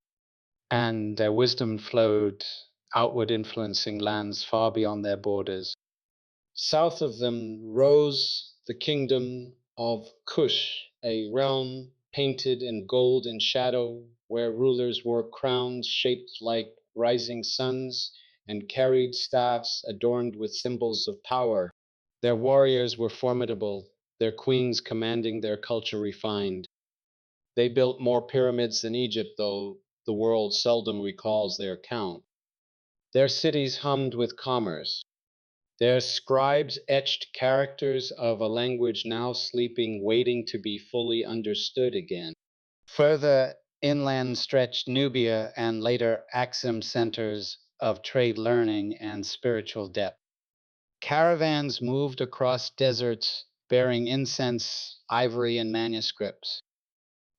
Speaker 1: and their wisdom flowed outward, influencing lands far beyond their borders. South of them rose the kingdom of Kush, a realm painted in gold and shadow, where rulers wore crowns shaped like rising suns and carried staffs adorned with symbols of power. Their warriors were formidable, their queens commanding, their culture refined. They built more pyramids than Egypt, though the world seldom recalls their count. Their cities hummed with commerce. Their scribes etched characters of a language now sleeping, waiting to be fully understood again. Further inland stretched Nubia and later Axum, centers of trade, learning, and spiritual depth. Caravans moved across deserts bearing incense, ivory, and manuscripts.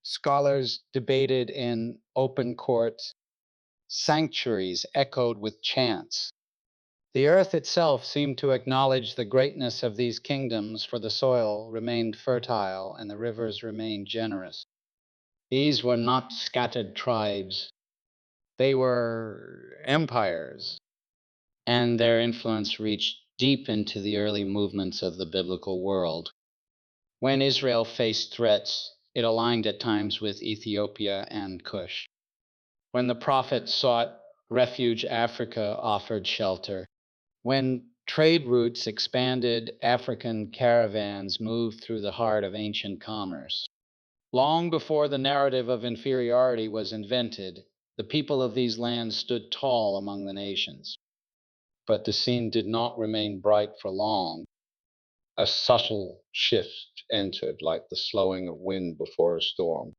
Speaker 1: Scholars debated in open courts. Sanctuaries echoed with chants. The earth itself seemed to acknowledge the greatness of these kingdoms, for the soil remained fertile and the rivers remained generous. These were not scattered tribes, they were empires, and their influence reached deep into the early movements of the biblical world. When Israel faced threats, it aligned at times with Ethiopia and Kush. When the prophet sought refuge, Africa offered shelter. When trade routes expanded, African caravans moved through the heart of ancient commerce. Long before the narrative of inferiority was invented, the people of these lands stood tall among the nations. But the scene did not remain bright for long. A subtle shift entered, like the slowing of wind before a storm.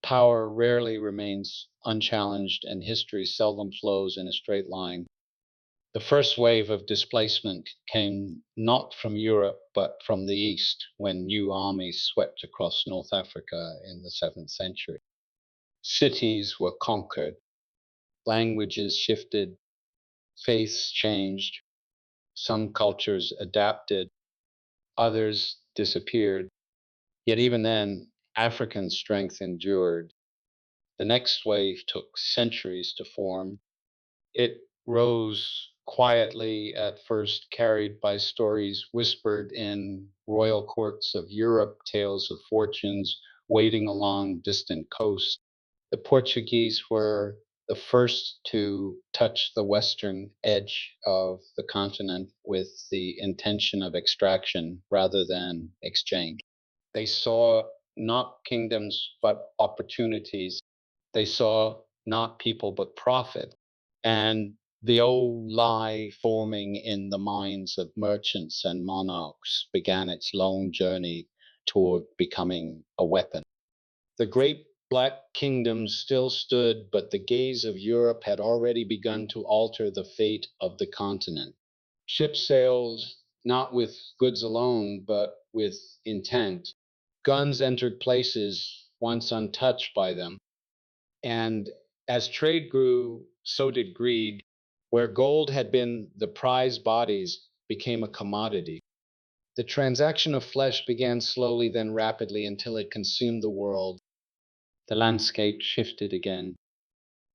Speaker 1: Power rarely remains unchallenged, and history seldom flows in a straight line. The first wave of displacement came not from Europe, but from the East, when new armies swept across North Africa in the 7th century. Cities were conquered, languages shifted, faiths changed, some cultures adapted, others disappeared. Yet even then, African strength endured. The next wave took centuries to form. It rose quietly at first, carried by stories whispered in royal courts of Europe, tales of fortunes waiting along distant coasts. The Portuguese were the first to touch the western edge of the continent with the intention of extraction rather than exchange. They saw not kingdoms but opportunities. They saw not people but profit. And The old lie forming in the minds of merchants and monarchs began its long journey toward becoming a weapon. The great black kingdoms still stood, but the gaze of Europe had already begun to alter the fate of the continent. Ships sailed not with goods alone, but with intent. Guns entered places once untouched by them. And as trade grew, so did greed. Where gold had been the prize, bodies became a commodity. The transaction of flesh began slowly, then rapidly, until it consumed the world. The landscape shifted again.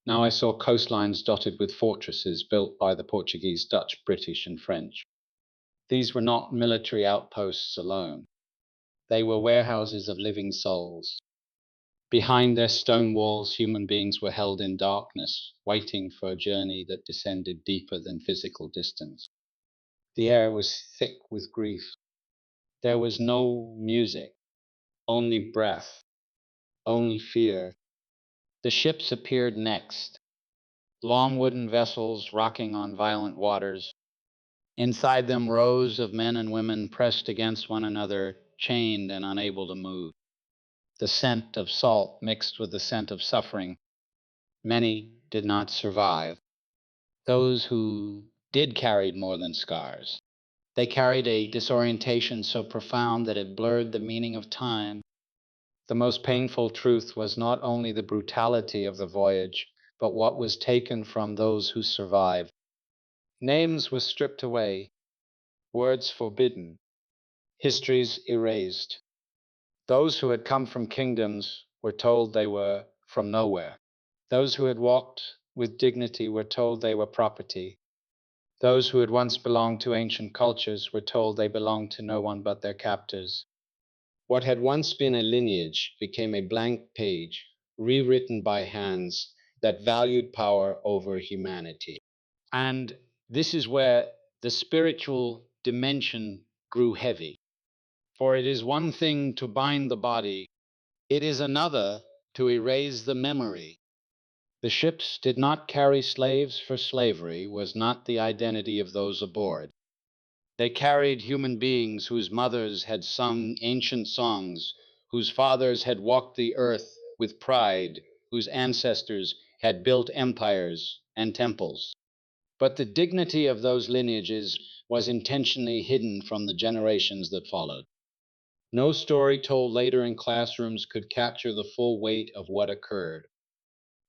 Speaker 1: Now I saw coastlines dotted with fortresses built by the Portuguese, Dutch, British, and French. These were not military outposts alone. They were warehouses of living souls. Behind their stone walls, human beings were held in darkness, waiting for a journey that descended deeper than physical distance. The air was thick with grief. There was no music, only breath, only fear. The ships appeared next, long wooden vessels rocking on violent waters. Inside them, rows of men and women pressed against one another, chained and unable to move. The scent of salt mixed with the scent of suffering. Many did not survive. Those who did carried more than scars. They carried a disorientation so profound that it blurred the meaning of time. The most painful truth was not only the brutality of the voyage, but what was taken from those who survived. Names were stripped away, words forbidden, histories erased. Those who had come from kingdoms were told they were from nowhere. Those who had walked with dignity were told they were property. Those who had once belonged to ancient cultures were told they belonged to no one but their captors. What had once been a lineage became a blank page, rewritten by hands that valued power over humanity. And this is where the spiritual dimension grew heavy. For it is one thing to bind the body, it is another to erase the memory. The ships did not carry slaves, for slavery was not the identity of those aboard. They carried human beings whose mothers had sung ancient songs, whose fathers had walked the earth with pride, whose ancestors had built empires and temples. But the dignity of those lineages was intentionally hidden from the generations that followed. No story told later in classrooms could capture the full weight of what occurred.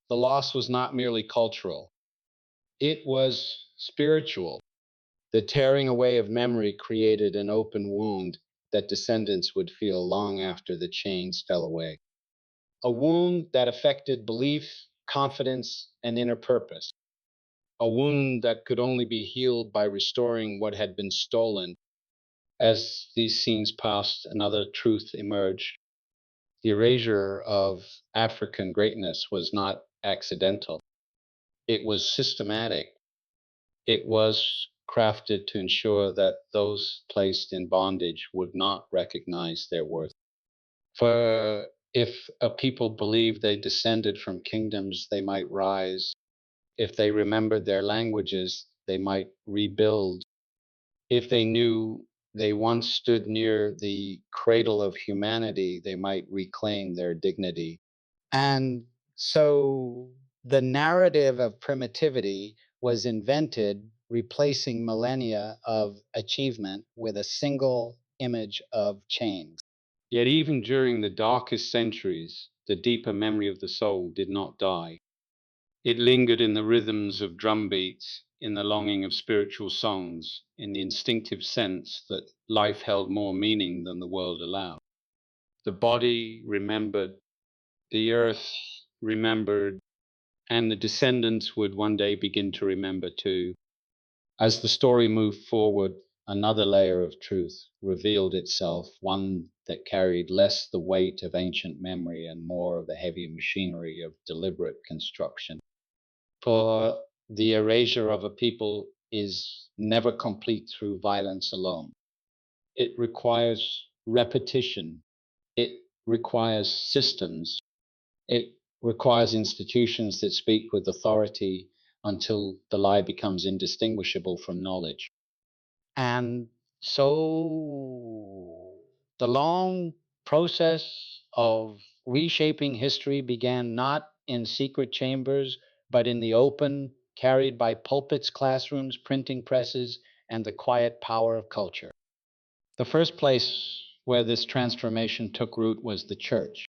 Speaker 1: The loss was not merely cultural, it was spiritual. The tearing away of memory created an open wound that descendants would feel long after the chains fell away. A wound that affected belief, confidence, and inner purpose. A wound that could only be healed by restoring what had been stolen. As these scenes passed, another truth emerged. The erasure of African greatness was not accidental, it was systematic. It was crafted to ensure that those placed in bondage would not recognize their worth. For if a people believed they descended from kingdoms, they might rise. If they remembered their languages, they might rebuild. If they knew they once stood near the cradle of humanity, they might reclaim their dignity. And so the narrative of primitivity was invented, replacing millennia of achievement with a single image of change. Yet, even during the darkest centuries, the deeper memory of the soul did not die. It lingered in the rhythms of drum beats, in the longing of spiritual songs, in the instinctive sense that life held more meaning than the world allowed. The body remembered, the earth remembered, and the descendants would one day begin to remember too. As the story moved forward, another layer of truth revealed itself, one that carried less the weight of ancient memory and more of the heavy machinery of deliberate construction. For the erasure of a people is never complete through violence alone. It requires repetition, it requires systems, it requires institutions that speak with authority until the lie becomes indistinguishable from knowledge. And so the long process of reshaping history began not in secret chambers, but in the open, carried by pulpits, classrooms, printing presses, and the quiet power of culture. The first place where this transformation took root was the church,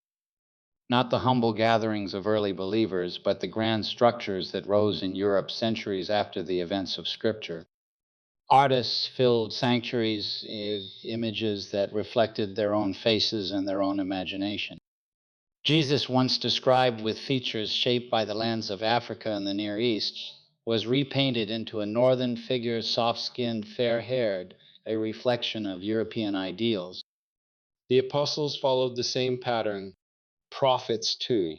Speaker 1: not the humble gatherings of early believers, but the grand structures that rose in Europe centuries after the events of Scripture. Artists filled sanctuaries with images that reflected their own faces and their own imagination. Jesus, once described with features shaped by the lands of Africa and the Near East, was repainted into a northern figure, soft skinned, fair haired, a reflection of European ideals. The apostles followed the same pattern, prophets too,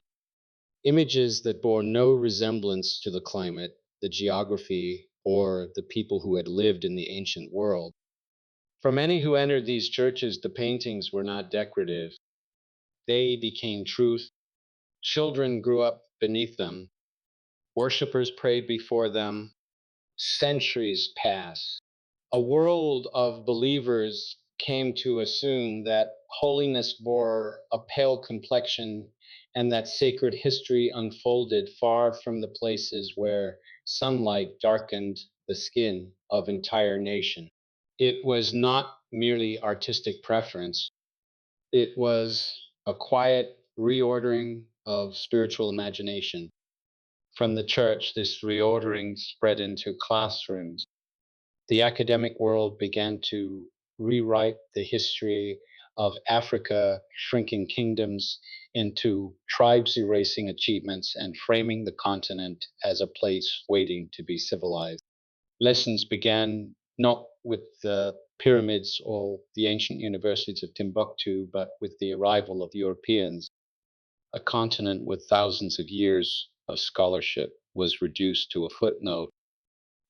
Speaker 1: images that bore no resemblance to the climate, the geography, or the people who had lived in the ancient world. For many who entered these churches, the paintings were not decorative. They became truth. Children grew up beneath them. Worshippers prayed before them. Centuries passed. A world of believers came to assume that holiness bore a pale complexion and that sacred history unfolded far from the places where sunlight darkened the skin of entire nations. It was not merely artistic preference, it was a quiet reordering of spiritual imagination. From the church, this reordering spread into classrooms. The academic world began to rewrite the history of Africa, shrinking kingdoms into tribes erasing achievements and framing the continent as a place waiting to be civilized. Lessons began not with the pyramids or the ancient universities of Timbuktu, but with the arrival of Europeans. A continent with thousands of years of scholarship was reduced to a footnote.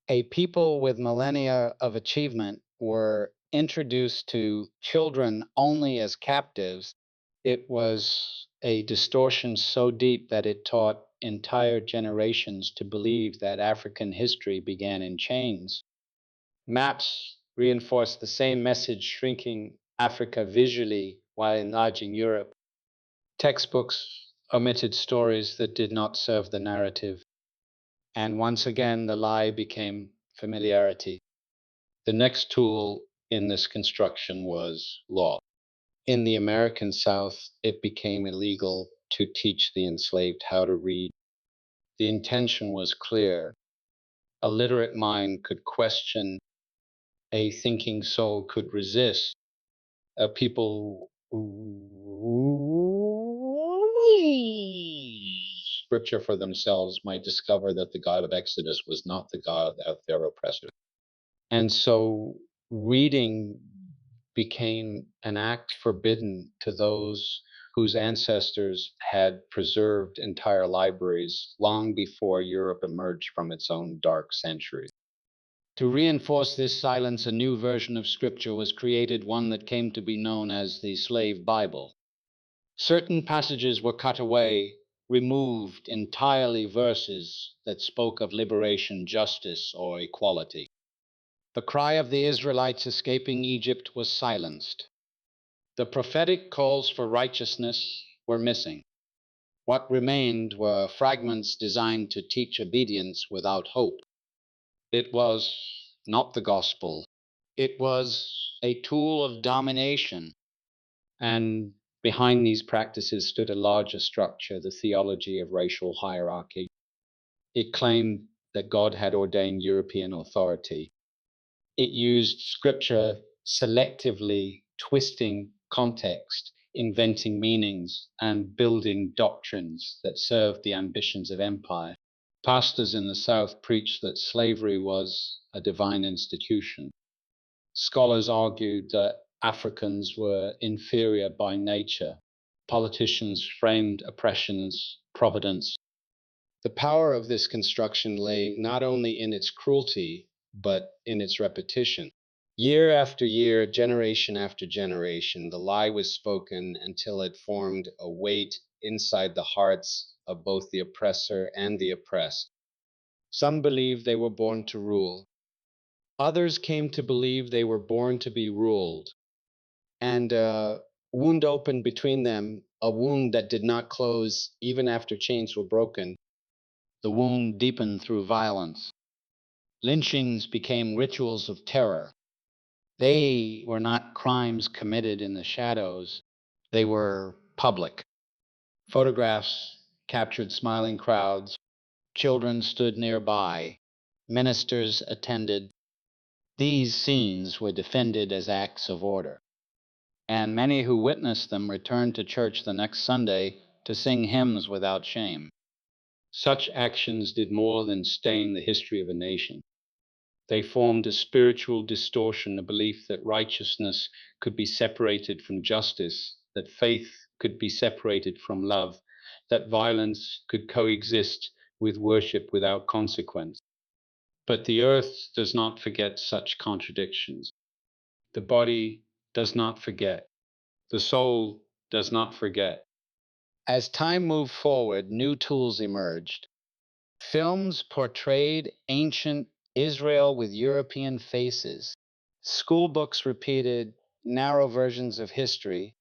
Speaker 1: A people with millennia of achievement were introduced to children only as captives. It was a distortion so deep that it taught entire generations to believe that African history began in chains. Maps reinforced the same message, shrinking Africa visually while enlarging Europe. Textbooks omitted stories that did not serve the narrative. And once again, the lie became familiarity. The next tool in this construction was law. In the American South, it became illegal to teach the enslaved how to read. The intention was clear. A literate mind could question, a thinking soul could resist. People scripture for themselves might discover that the God of Exodus was not the God of their oppressors. And so reading became an act forbidden to those whose ancestors had preserved entire libraries long before Europe emerged from its own dark centuries. To reinforce this silence, a new version of Scripture was created, one that came to be known as the Slave Bible. Certain passages were cut away, removed entirely verses that spoke of liberation, justice, or equality. The cry of the Israelites escaping Egypt was silenced. The prophetic calls for righteousness were missing. What remained were fragments designed to teach obedience without hope. It was not the gospel. It was a tool of domination. And behind these practices stood a larger structure, the theology of racial hierarchy. It claimed that God had ordained European authority. It used scripture selectively, twisting context, inventing meanings, and building doctrines that served the ambitions of empire. Pastors in the South preached that slavery was a divine institution. Scholars argued that Africans were inferior by nature. Politicians framed oppression's providence. The power of this construction lay not only in its cruelty, but in its repetition. Year after year, generation after generation, the lie was spoken until it formed a weight inside the hearts of both the oppressor and the oppressed. Some believed they were born to rule. Others came to believe they were born to be ruled. And a wound opened between them, a wound that did not close even after chains were broken. The wound deepened through violence. Lynchings became rituals of terror. They were not crimes committed in the shadows, they were public. Photographs captured smiling crowds, children stood nearby, ministers attended. These scenes were defended as acts of order, and many who witnessed them returned to church the next Sunday to sing hymns without shame. Such actions did more than stain the history of a nation. They formed a spiritual distortion, a belief that righteousness could be separated from justice, that faith could be separated from love, that violence could coexist with worship without consequence. But the earth does not forget such contradictions. The body does not forget. The soul does not forget. As time moved forward, new tools emerged. Films portrayed ancient Israel with European faces. School books repeated narrow versions of history.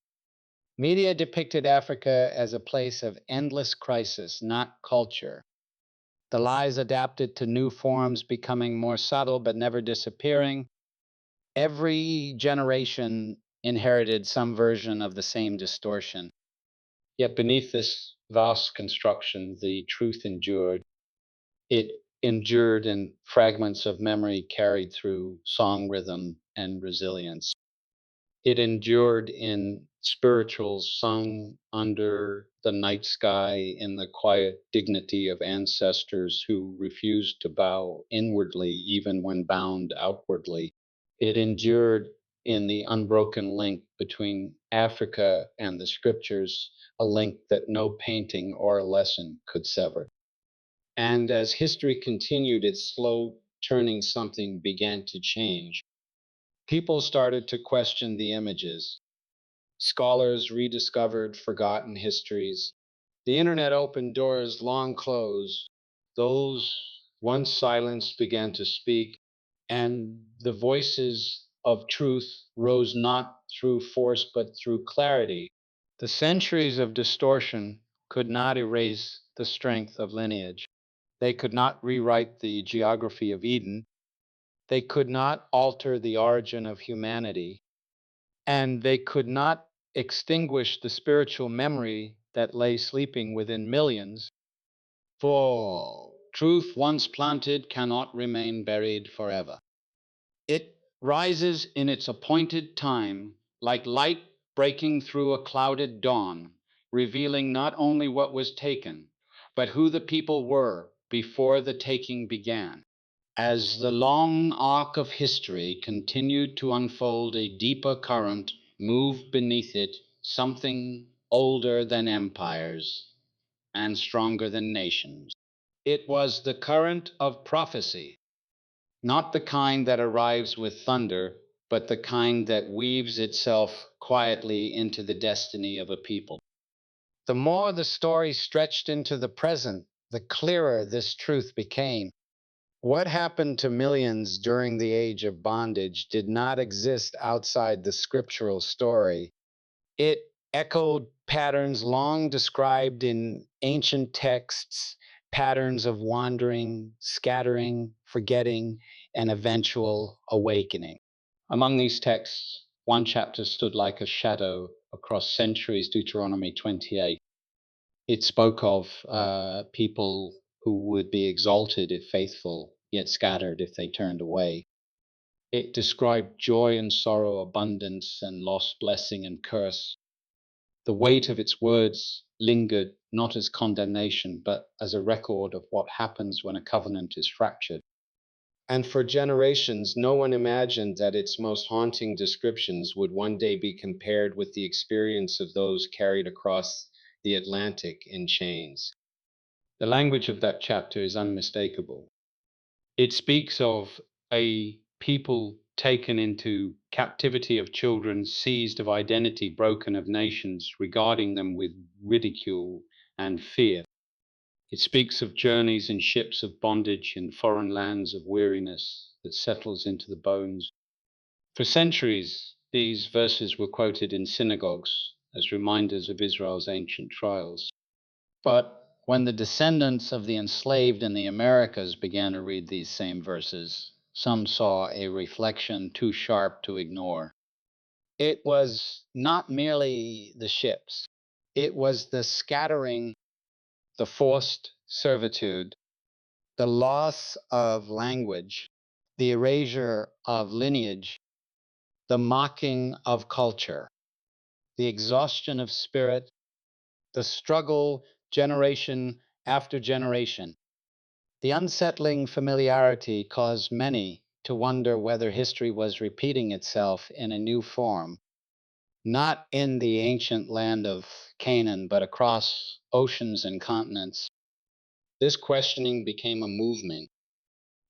Speaker 1: Media depicted Africa as a place of endless crisis, not culture. The lies adapted to new forms, becoming more subtle but never disappearing. Every generation inherited some version of the same distortion. Yet beneath this vast construction, the truth endured. It endured in fragments of memory carried through song rhythm and resilience. It endured in spirituals sung under the night sky in the quiet dignity of ancestors who refused to bow inwardly even when bound outwardly. It endured in the unbroken link between Africa and the scriptures, a link that no painting or lesson could sever. And as history continued its slow turning, something began to change. People started to question the images. Scholars rediscovered forgotten histories. The internet opened doors long closed. Those once silenced began to speak, and the voices of truth rose not through force but through clarity. The centuries of distortion could not erase the strength of lineage. They could not rewrite the geography of Eden. They could not alter the origin of humanity. And they could not extinguish the spiritual memory that lay sleeping within millions. For truth once planted cannot remain buried forever. It rises in its appointed time, like light breaking through a clouded dawn, revealing not only what was taken, but who the people were before the taking began. As the long arc of history continued to unfold, a deeper current moved beneath it, something older than empires and stronger than nations. It was the current of prophecy, not the kind that arrives with thunder, but the kind that weaves itself quietly into the destiny of a people. The more the story stretched into the present, the clearer this truth became. What happened to millions during the age of bondage did not exist outside the scriptural story. It echoed patterns long described in ancient texts, patterns of wandering, scattering, forgetting, and eventual awakening. Among these texts, one chapter stood like a shadow across centuries, Deuteronomy 28. It spoke of people who would be exalted if faithful, yet scattered if they turned away. It described joy and sorrow, abundance and loss, blessing and curse. The weight of its words lingered not as condemnation, but as a record of what happens when a covenant is fractured. And for generations, no one imagined that its most haunting descriptions would one day be compared with the experience of those carried across the Atlantic in chains. The language of that chapter is unmistakable. It speaks of a people taken into captivity, of children seized, of identity broken, of nations regarding them with ridicule and fear. It speaks of journeys in ships of bondage in foreign lands of weariness that settles into the bones. For centuries, these verses were quoted in synagogues as reminders of Israel's ancient trials. But when the descendants of the enslaved in the Americas began to read these same verses, some saw a reflection too sharp to ignore. It was not merely the ships, it was the scattering, the forced servitude, the loss of language, the erasure of lineage, the mocking of culture, the exhaustion of spirit, the struggle generation after generation. The unsettling familiarity caused many to wonder whether history was repeating itself in a new form, not in the ancient land of Canaan, but across oceans and continents. This questioning became a movement.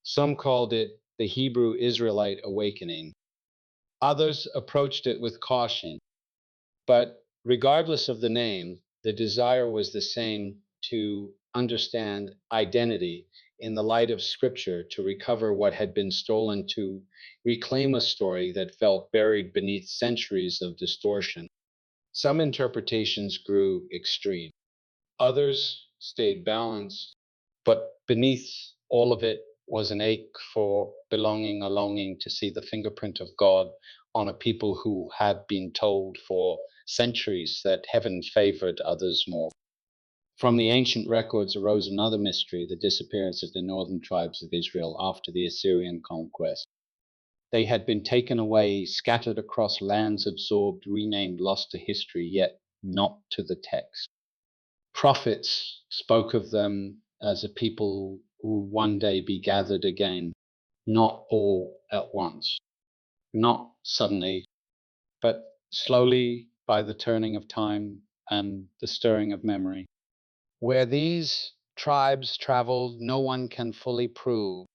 Speaker 1: Some called it the Hebrew Israelite awakening. Others approached it with caution. But regardless of the name, the desire was the same: to understand identity in the light of Scripture, to recover what had been stolen, to reclaim a story that felt buried beneath centuries of distortion. Some interpretations grew extreme, others stayed balanced, but beneath all of it was an ache for belonging, a longing to see the fingerprint of God on a people who had been told for centuries that heaven favored others more. From the ancient records arose another mystery: the disappearance of the northern tribes of Israel after the Assyrian conquest. They had been taken away, scattered across lands, absorbed, renamed, lost to history, yet not to the text. Prophets spoke of them as a people who would one day be gathered again, not all at once, not suddenly, but slowly by the turning of time and the stirring of memory. Where these tribes traveled, no one can fully prove,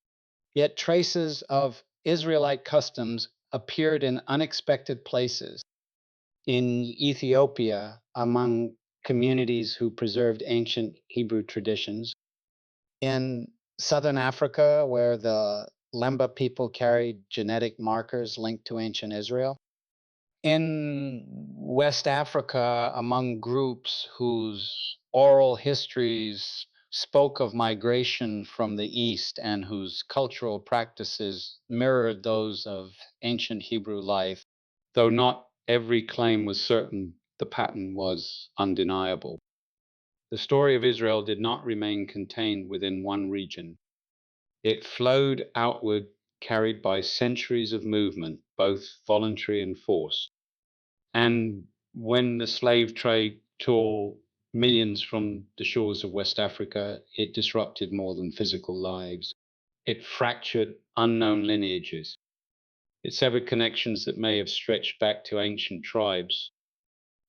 Speaker 1: yet traces of Israelite customs appeared in unexpected places. In Ethiopia, among communities who preserved ancient Hebrew traditions. In southern Africa, where the Lemba people carried genetic markers linked to ancient Israel. In West Africa, among groups whose oral histories spoke of migration from the East and whose cultural practices mirrored those of ancient Hebrew life. Though not every claim was certain, the pattern was undeniable. The story of Israel did not remain contained within one region. It flowed outward, carried by centuries of movement, both voluntary and forced. And when the slave trade tore millions from the shores of West Africa, it disrupted more than physical lives. It fractured unknown lineages. It severed connections that may have stretched back to ancient tribes.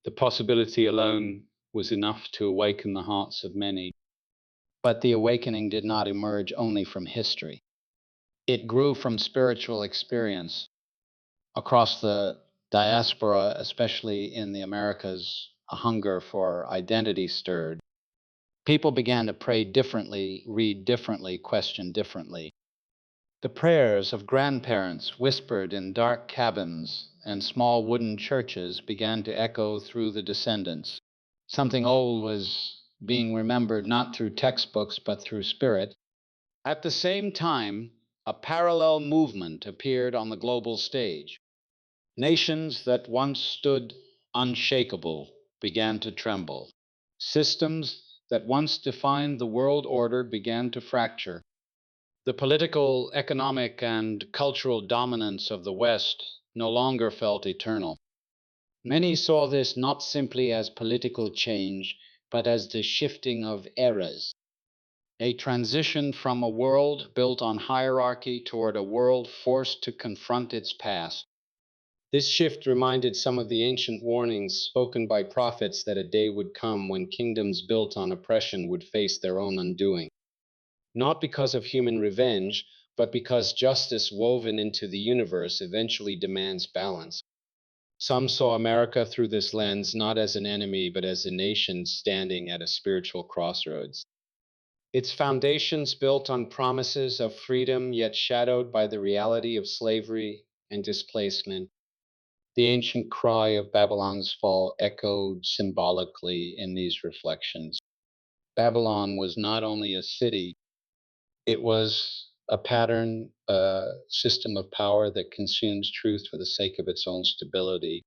Speaker 1: The possibility alone was enough to awaken the hearts of many. But the awakening did not emerge only from history. It grew from spiritual experience. Across the diaspora, especially in the Americas, a hunger for identity stirred. People began to pray differently, read differently, question differently. The prayers of grandparents whispered in dark cabins and small wooden churches began to echo through the descendants. Something old was being remembered not through textbooks but through spirit. At the same time, a parallel movement appeared on the global stage. Nations that once stood unshakable began to tremble. Systems that once defined the world order began to fracture. The political, economic, and cultural dominance of the West no longer felt eternal. Many saw this not simply as political change, but as the shifting of eras, a transition from a world built on hierarchy toward a world forced to confront its past. This shift reminded some of the ancient warnings spoken by prophets that a day would come when kingdoms built on oppression would face their own undoing. Not because of human revenge, but because justice woven into the universe eventually demands balance. Some saw America through this lens not as an enemy, but as a nation standing at a spiritual crossroads. its foundations built on promises of freedom, yet shadowed by the reality of slavery and displacement. The ancient cry of Babylon's fall echoed symbolically in these reflections. Babylon was not only a city, it was a pattern, a system of power that consumes truth for the sake of its own stability.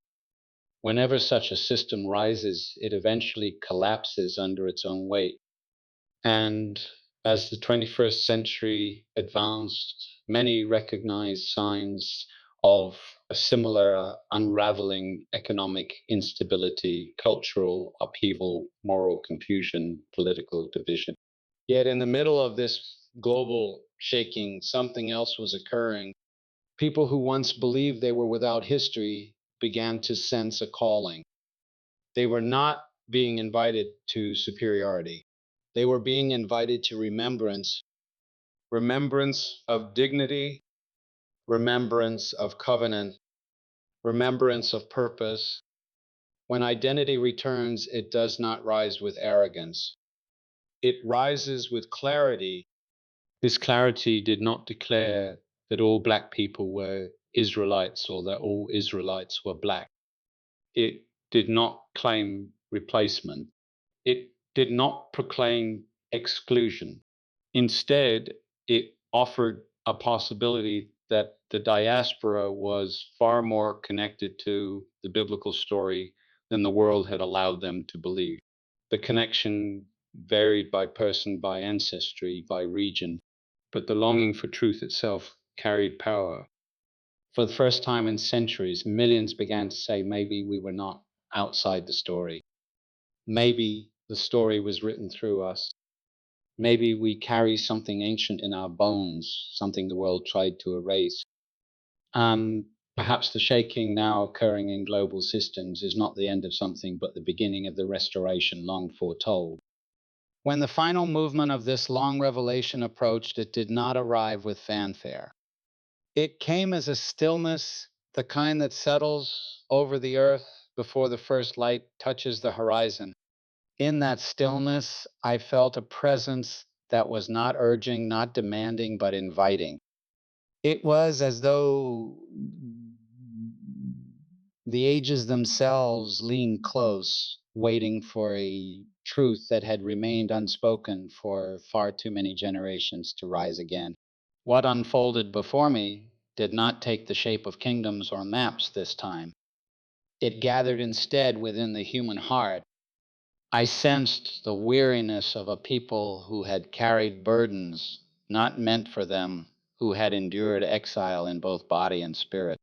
Speaker 1: Whenever such a system rises, it eventually collapses under its own weight. And as the 21st century advanced, many recognized signs of a similar unraveling economic instability, cultural upheaval, moral confusion, political division. Yet, in the middle of this global shaking, something else was occurring. People who once believed they were without history began to sense a calling. They were not being invited to superiority. They were being invited to remembrance, remembrance of dignity, remembrance of covenant, remembrance of purpose. When identity returns, it does not rise with arrogance. It rises with clarity. This clarity did not declare that all black people were Israelites or that all Israelites were black. It did not claim replacement. It did not proclaim exclusion. Instead, it offered a possibility that the diaspora was far more connected to the biblical story than the world had allowed them to believe. The connection varied by person, by ancestry, by region, but the longing for truth itself carried power. For the first time in centuries, millions began to say maybe we were not outside the story. Maybe the story was written through us. Maybe we carry something ancient in our bones, something the world tried to erase. Perhaps the shaking now occurring in global systems is not the end of something, but the beginning of the restoration long foretold. When the final movement of this long revelation approached, it did not arrive with fanfare. It came as a stillness, the kind that settles over the earth before the first light touches the horizon. In that stillness, I felt a presence that was not urging, not demanding, but inviting. It was as though the ages themselves leaned close, waiting for a truth that had remained unspoken for far too many generations to rise again. What unfolded before me did not take the shape of kingdoms or maps this time. It gathered instead within the human heart. I sensed the weariness of a people who had carried burdens not meant for them, who had endured exile in both body and spirit.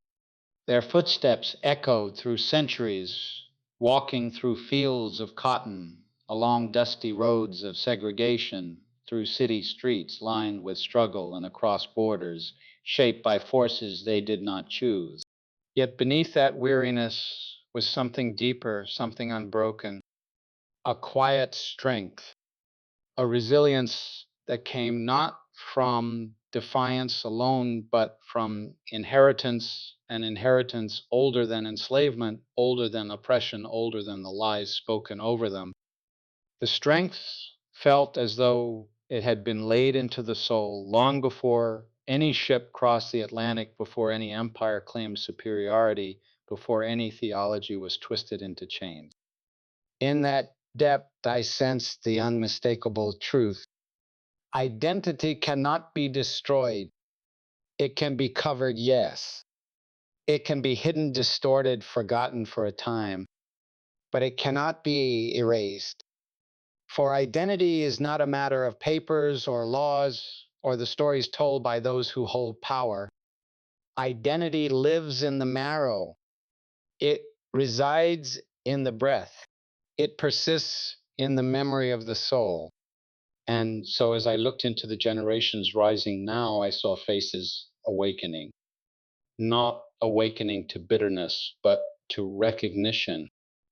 Speaker 1: Their footsteps echoed through centuries, walking through fields of cotton, along dusty roads of segregation, through city streets lined with struggle and across borders shaped by forces they did not choose. Yet beneath that weariness was something deeper, something unbroken, a quiet strength, a resilience that came not from defiance alone, but from inheritance, an inheritance older than enslavement, older than oppression, older than the lies spoken over them. The strength felt as though it had been laid into the soul long before any ship crossed the Atlantic, before any empire claimed superiority, before any theology was twisted into chains. In that depth, I sensed the unmistakable truth. Identity cannot be destroyed. It can be covered, yes. It can be hidden, distorted, forgotten for a time, but it cannot be erased. For identity is not a matter of papers or laws or the stories told by those who hold power. Identity lives in the marrow. It resides in the breath. It persists in the memory of the soul. And so as I looked into the generations rising now, I saw faces awakening, not awakening to bitterness, but to recognition,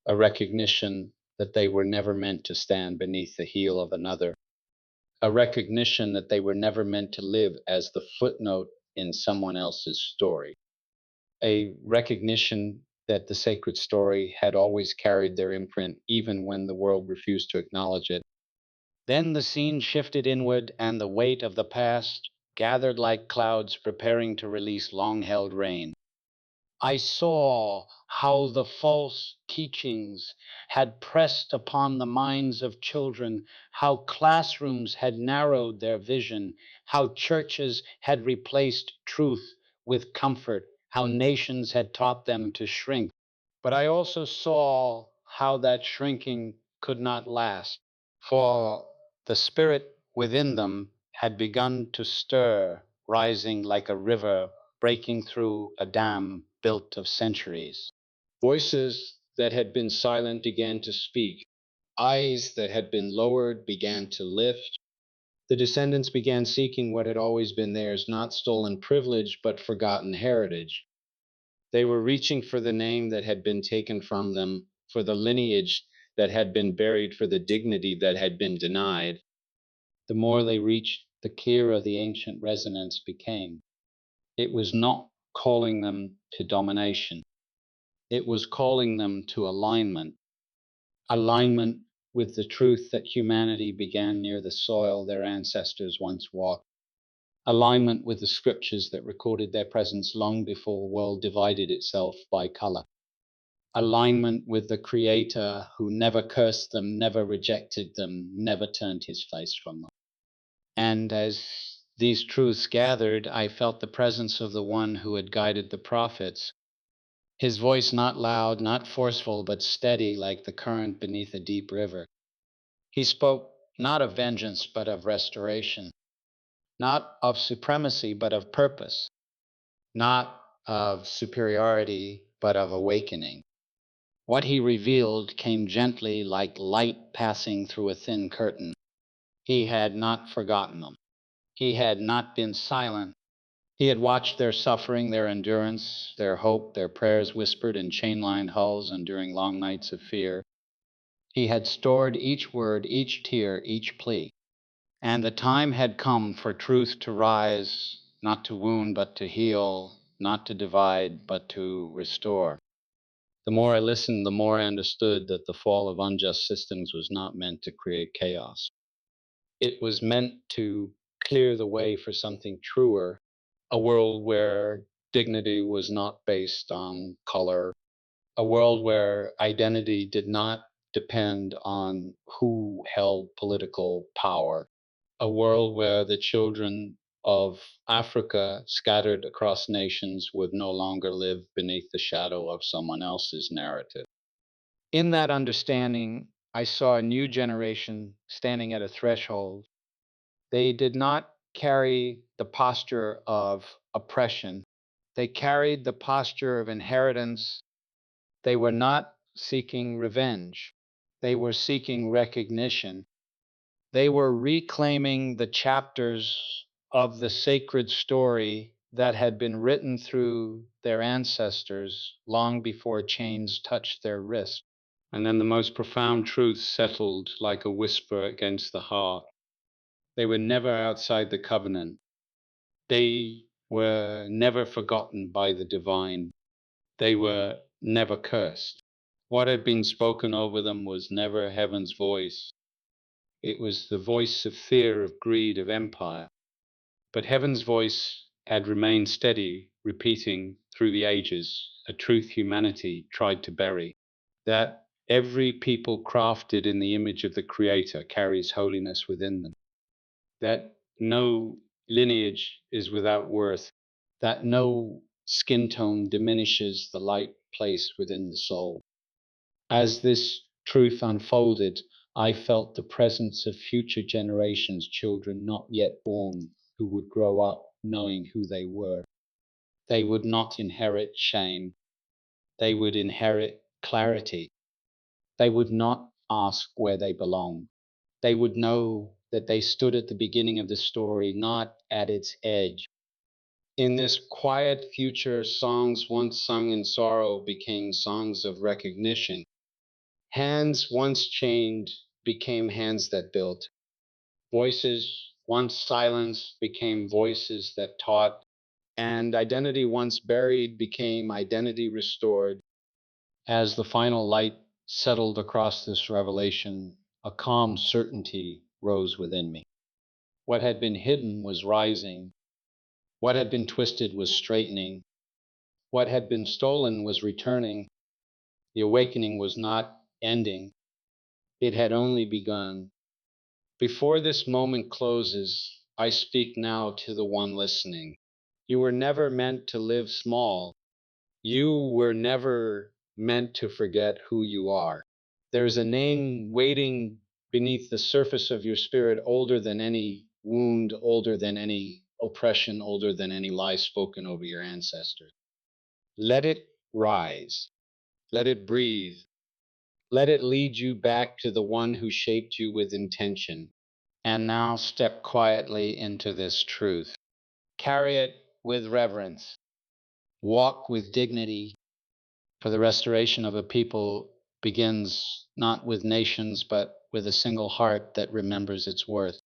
Speaker 1: a recognition that they were never meant to stand beneath the heel of another, a recognition that they were never meant to live as the footnote in someone else's story, a recognition that the sacred story had always carried their imprint, even when the world refused to acknowledge it. Then the scene shifted inward, and the weight of the past gathered like clouds preparing to release long held rain. I saw how the false teachings had pressed upon the minds of children, how classrooms had narrowed their vision, how churches had replaced truth with comfort, how nations had taught them to shrink. But I also saw how that shrinking could not last, for the spirit within them had begun to stir, rising like a river breaking through a dam built of centuries. Voices that had been silent began to speak. Eyes that had been lowered began to lift. The descendants began seeking what had always been theirs, not stolen privilege, but forgotten heritage. They were reaching for the name that had been taken from them, for the lineage that had been buried, for the dignity that had been denied. The more they reached, the clearer the ancient resonance became. It was not calling them to domination, it was calling them to alignment. Alignment with the truth that humanity began near the soil their ancestors once walked. Alignment with the scriptures that recorded their presence long before the world divided itself by color. Alignment with the Creator who never cursed them, never rejected them, never turned his face from them. And as these truths gathered, I felt the presence of the one who had guided the prophets. His voice not loud, not forceful, but steady like the current beneath a deep river. He spoke not of vengeance, but of restoration, not of supremacy, but of purpose, not of superiority, but of awakening. What he revealed came gently like light passing through a thin curtain. He had not forgotten them. He had not been silent. He had watched their suffering, their endurance, their hope, their prayers whispered in chain-lined halls and during long nights of fear. He had stored each word, each tear, each plea. And the time had come for truth to rise, not to wound, but to heal, not to divide, but to restore. The more I listened, the more I understood that the fall of unjust systems was not meant to create chaos. It was meant to clear the way for something truer, a world where dignity was not based on color, a world where identity did not depend on who held political power, a world where the children of Africa scattered across nations would no longer live beneath the shadow of someone else's narrative. In that understanding, I saw a new generation standing at a threshold. They did not carry the posture of oppression. They carried the posture of inheritance. They were not seeking revenge. They were seeking recognition. They were reclaiming the chapters of the sacred story that had been written through their ancestors long before chains touched their wrists. And then the most profound truth settled like a whisper against the heart. They were never outside the covenant. They were never forgotten by the divine. They were never cursed. What had been spoken over them was never heaven's voice. It was the voice of fear, of greed, of empire. But heaven's voice had remained steady, repeating through the ages a truth humanity tried to bury, that every people crafted in the image of the Creator carries holiness within them, that no lineage is without worth, that no skin tone diminishes the light placed within the soul. As this truth unfolded, I felt the presence of future generations, children not yet born, who would grow up knowing who they were. They would not inherit shame, they would inherit clarity. They would not ask where they belong. They would know that they stood at the beginning of the story, not at its edge. In this quiet future, songs once sung in sorrow became songs of recognition. Hands once chained became hands that built. Voices once silenced became voices that taught. And identity once buried became identity restored. As the final light settled across this revelation, a calm certainty rose within me. What had been hidden was rising. What had been twisted was straightening. What had been stolen was returning. The awakening was not ending. It had only begun. Before this moment closes, I speak now to the one listening. You were never meant to live small. You were never meant to forget who you are. There is a name waiting beneath the surface of your spirit, older than any wound, older than any oppression, older than any lie spoken over your ancestors. Let it rise. Let it breathe. Let it lead you back to the one who shaped you with intention. And now step quietly into this truth. Carry it with reverence. Walk with dignity, for the restoration of a people begins not with nations, but with a single heart that remembers its worth.